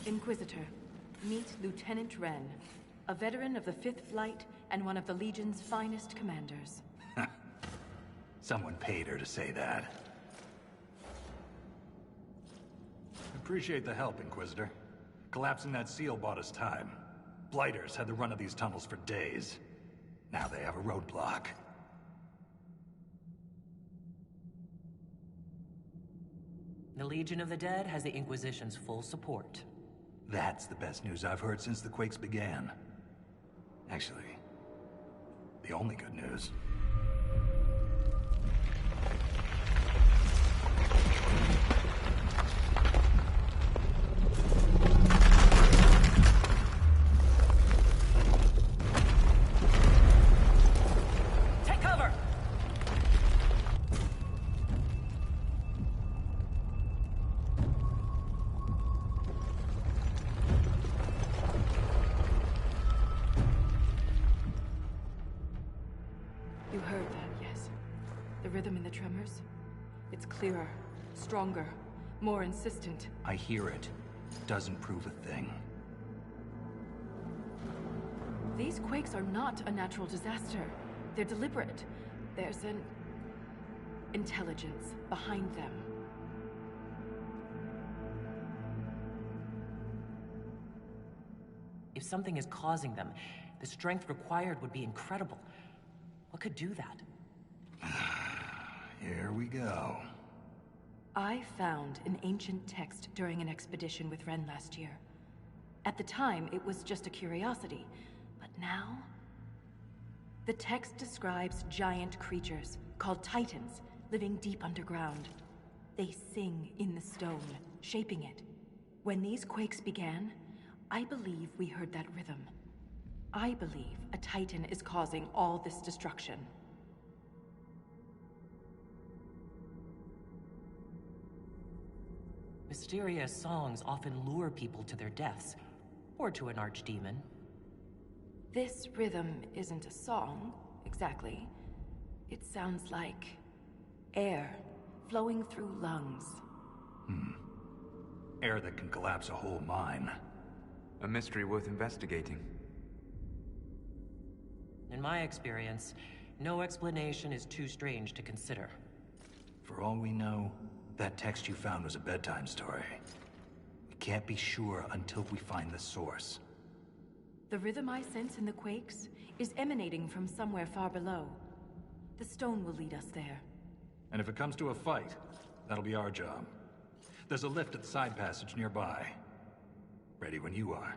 Inquisitor, meet Lieutenant Wren, a veteran of the 5th Flight and one of the Legion's finest commanders. Someone paid her to say that. Appreciate the help, Inquisitor. Collapsing that seal bought us time. Blighters had the run of these tunnels for days. Now they have a roadblock. The Legion of the Dead has the Inquisition's full support. That's the best news I've heard since the Quakes began. Actually, the only good news. Take cover! You heard that, yes? The rhythm in the tremors? It's clearer, stronger, more insistent. I hear it. Doesn't prove a thing. These quakes are not a natural disaster. They're deliberate. There's an intelligence behind them. If something is causing them, the strength required would be incredible. What could do that? Here we go. I found an ancient text during an expedition with Ren last year. At the time, it was just a curiosity, but now... The text describes giant creatures, called Titans, living deep underground. They sing in the stone, shaping it. When these quakes began, I believe we heard that rhythm. I believe a Titan is causing all this destruction. Mysterious songs often lure people to their deaths, or to an archdemon. This rhythm isn't a song, exactly. It sounds like air flowing through lungs. Air that can collapse a whole mine. A mystery worth investigating. In my experience, no explanation is too strange to consider. For all we know, that text you found was a bedtime story. We can't be sure until we find the source. The rhythm I sense in the quakes is emanating from somewhere far below. The stone will lead us there. And if it comes to a fight, that'll be our job. There's a lift at the side passage nearby. Ready when you are.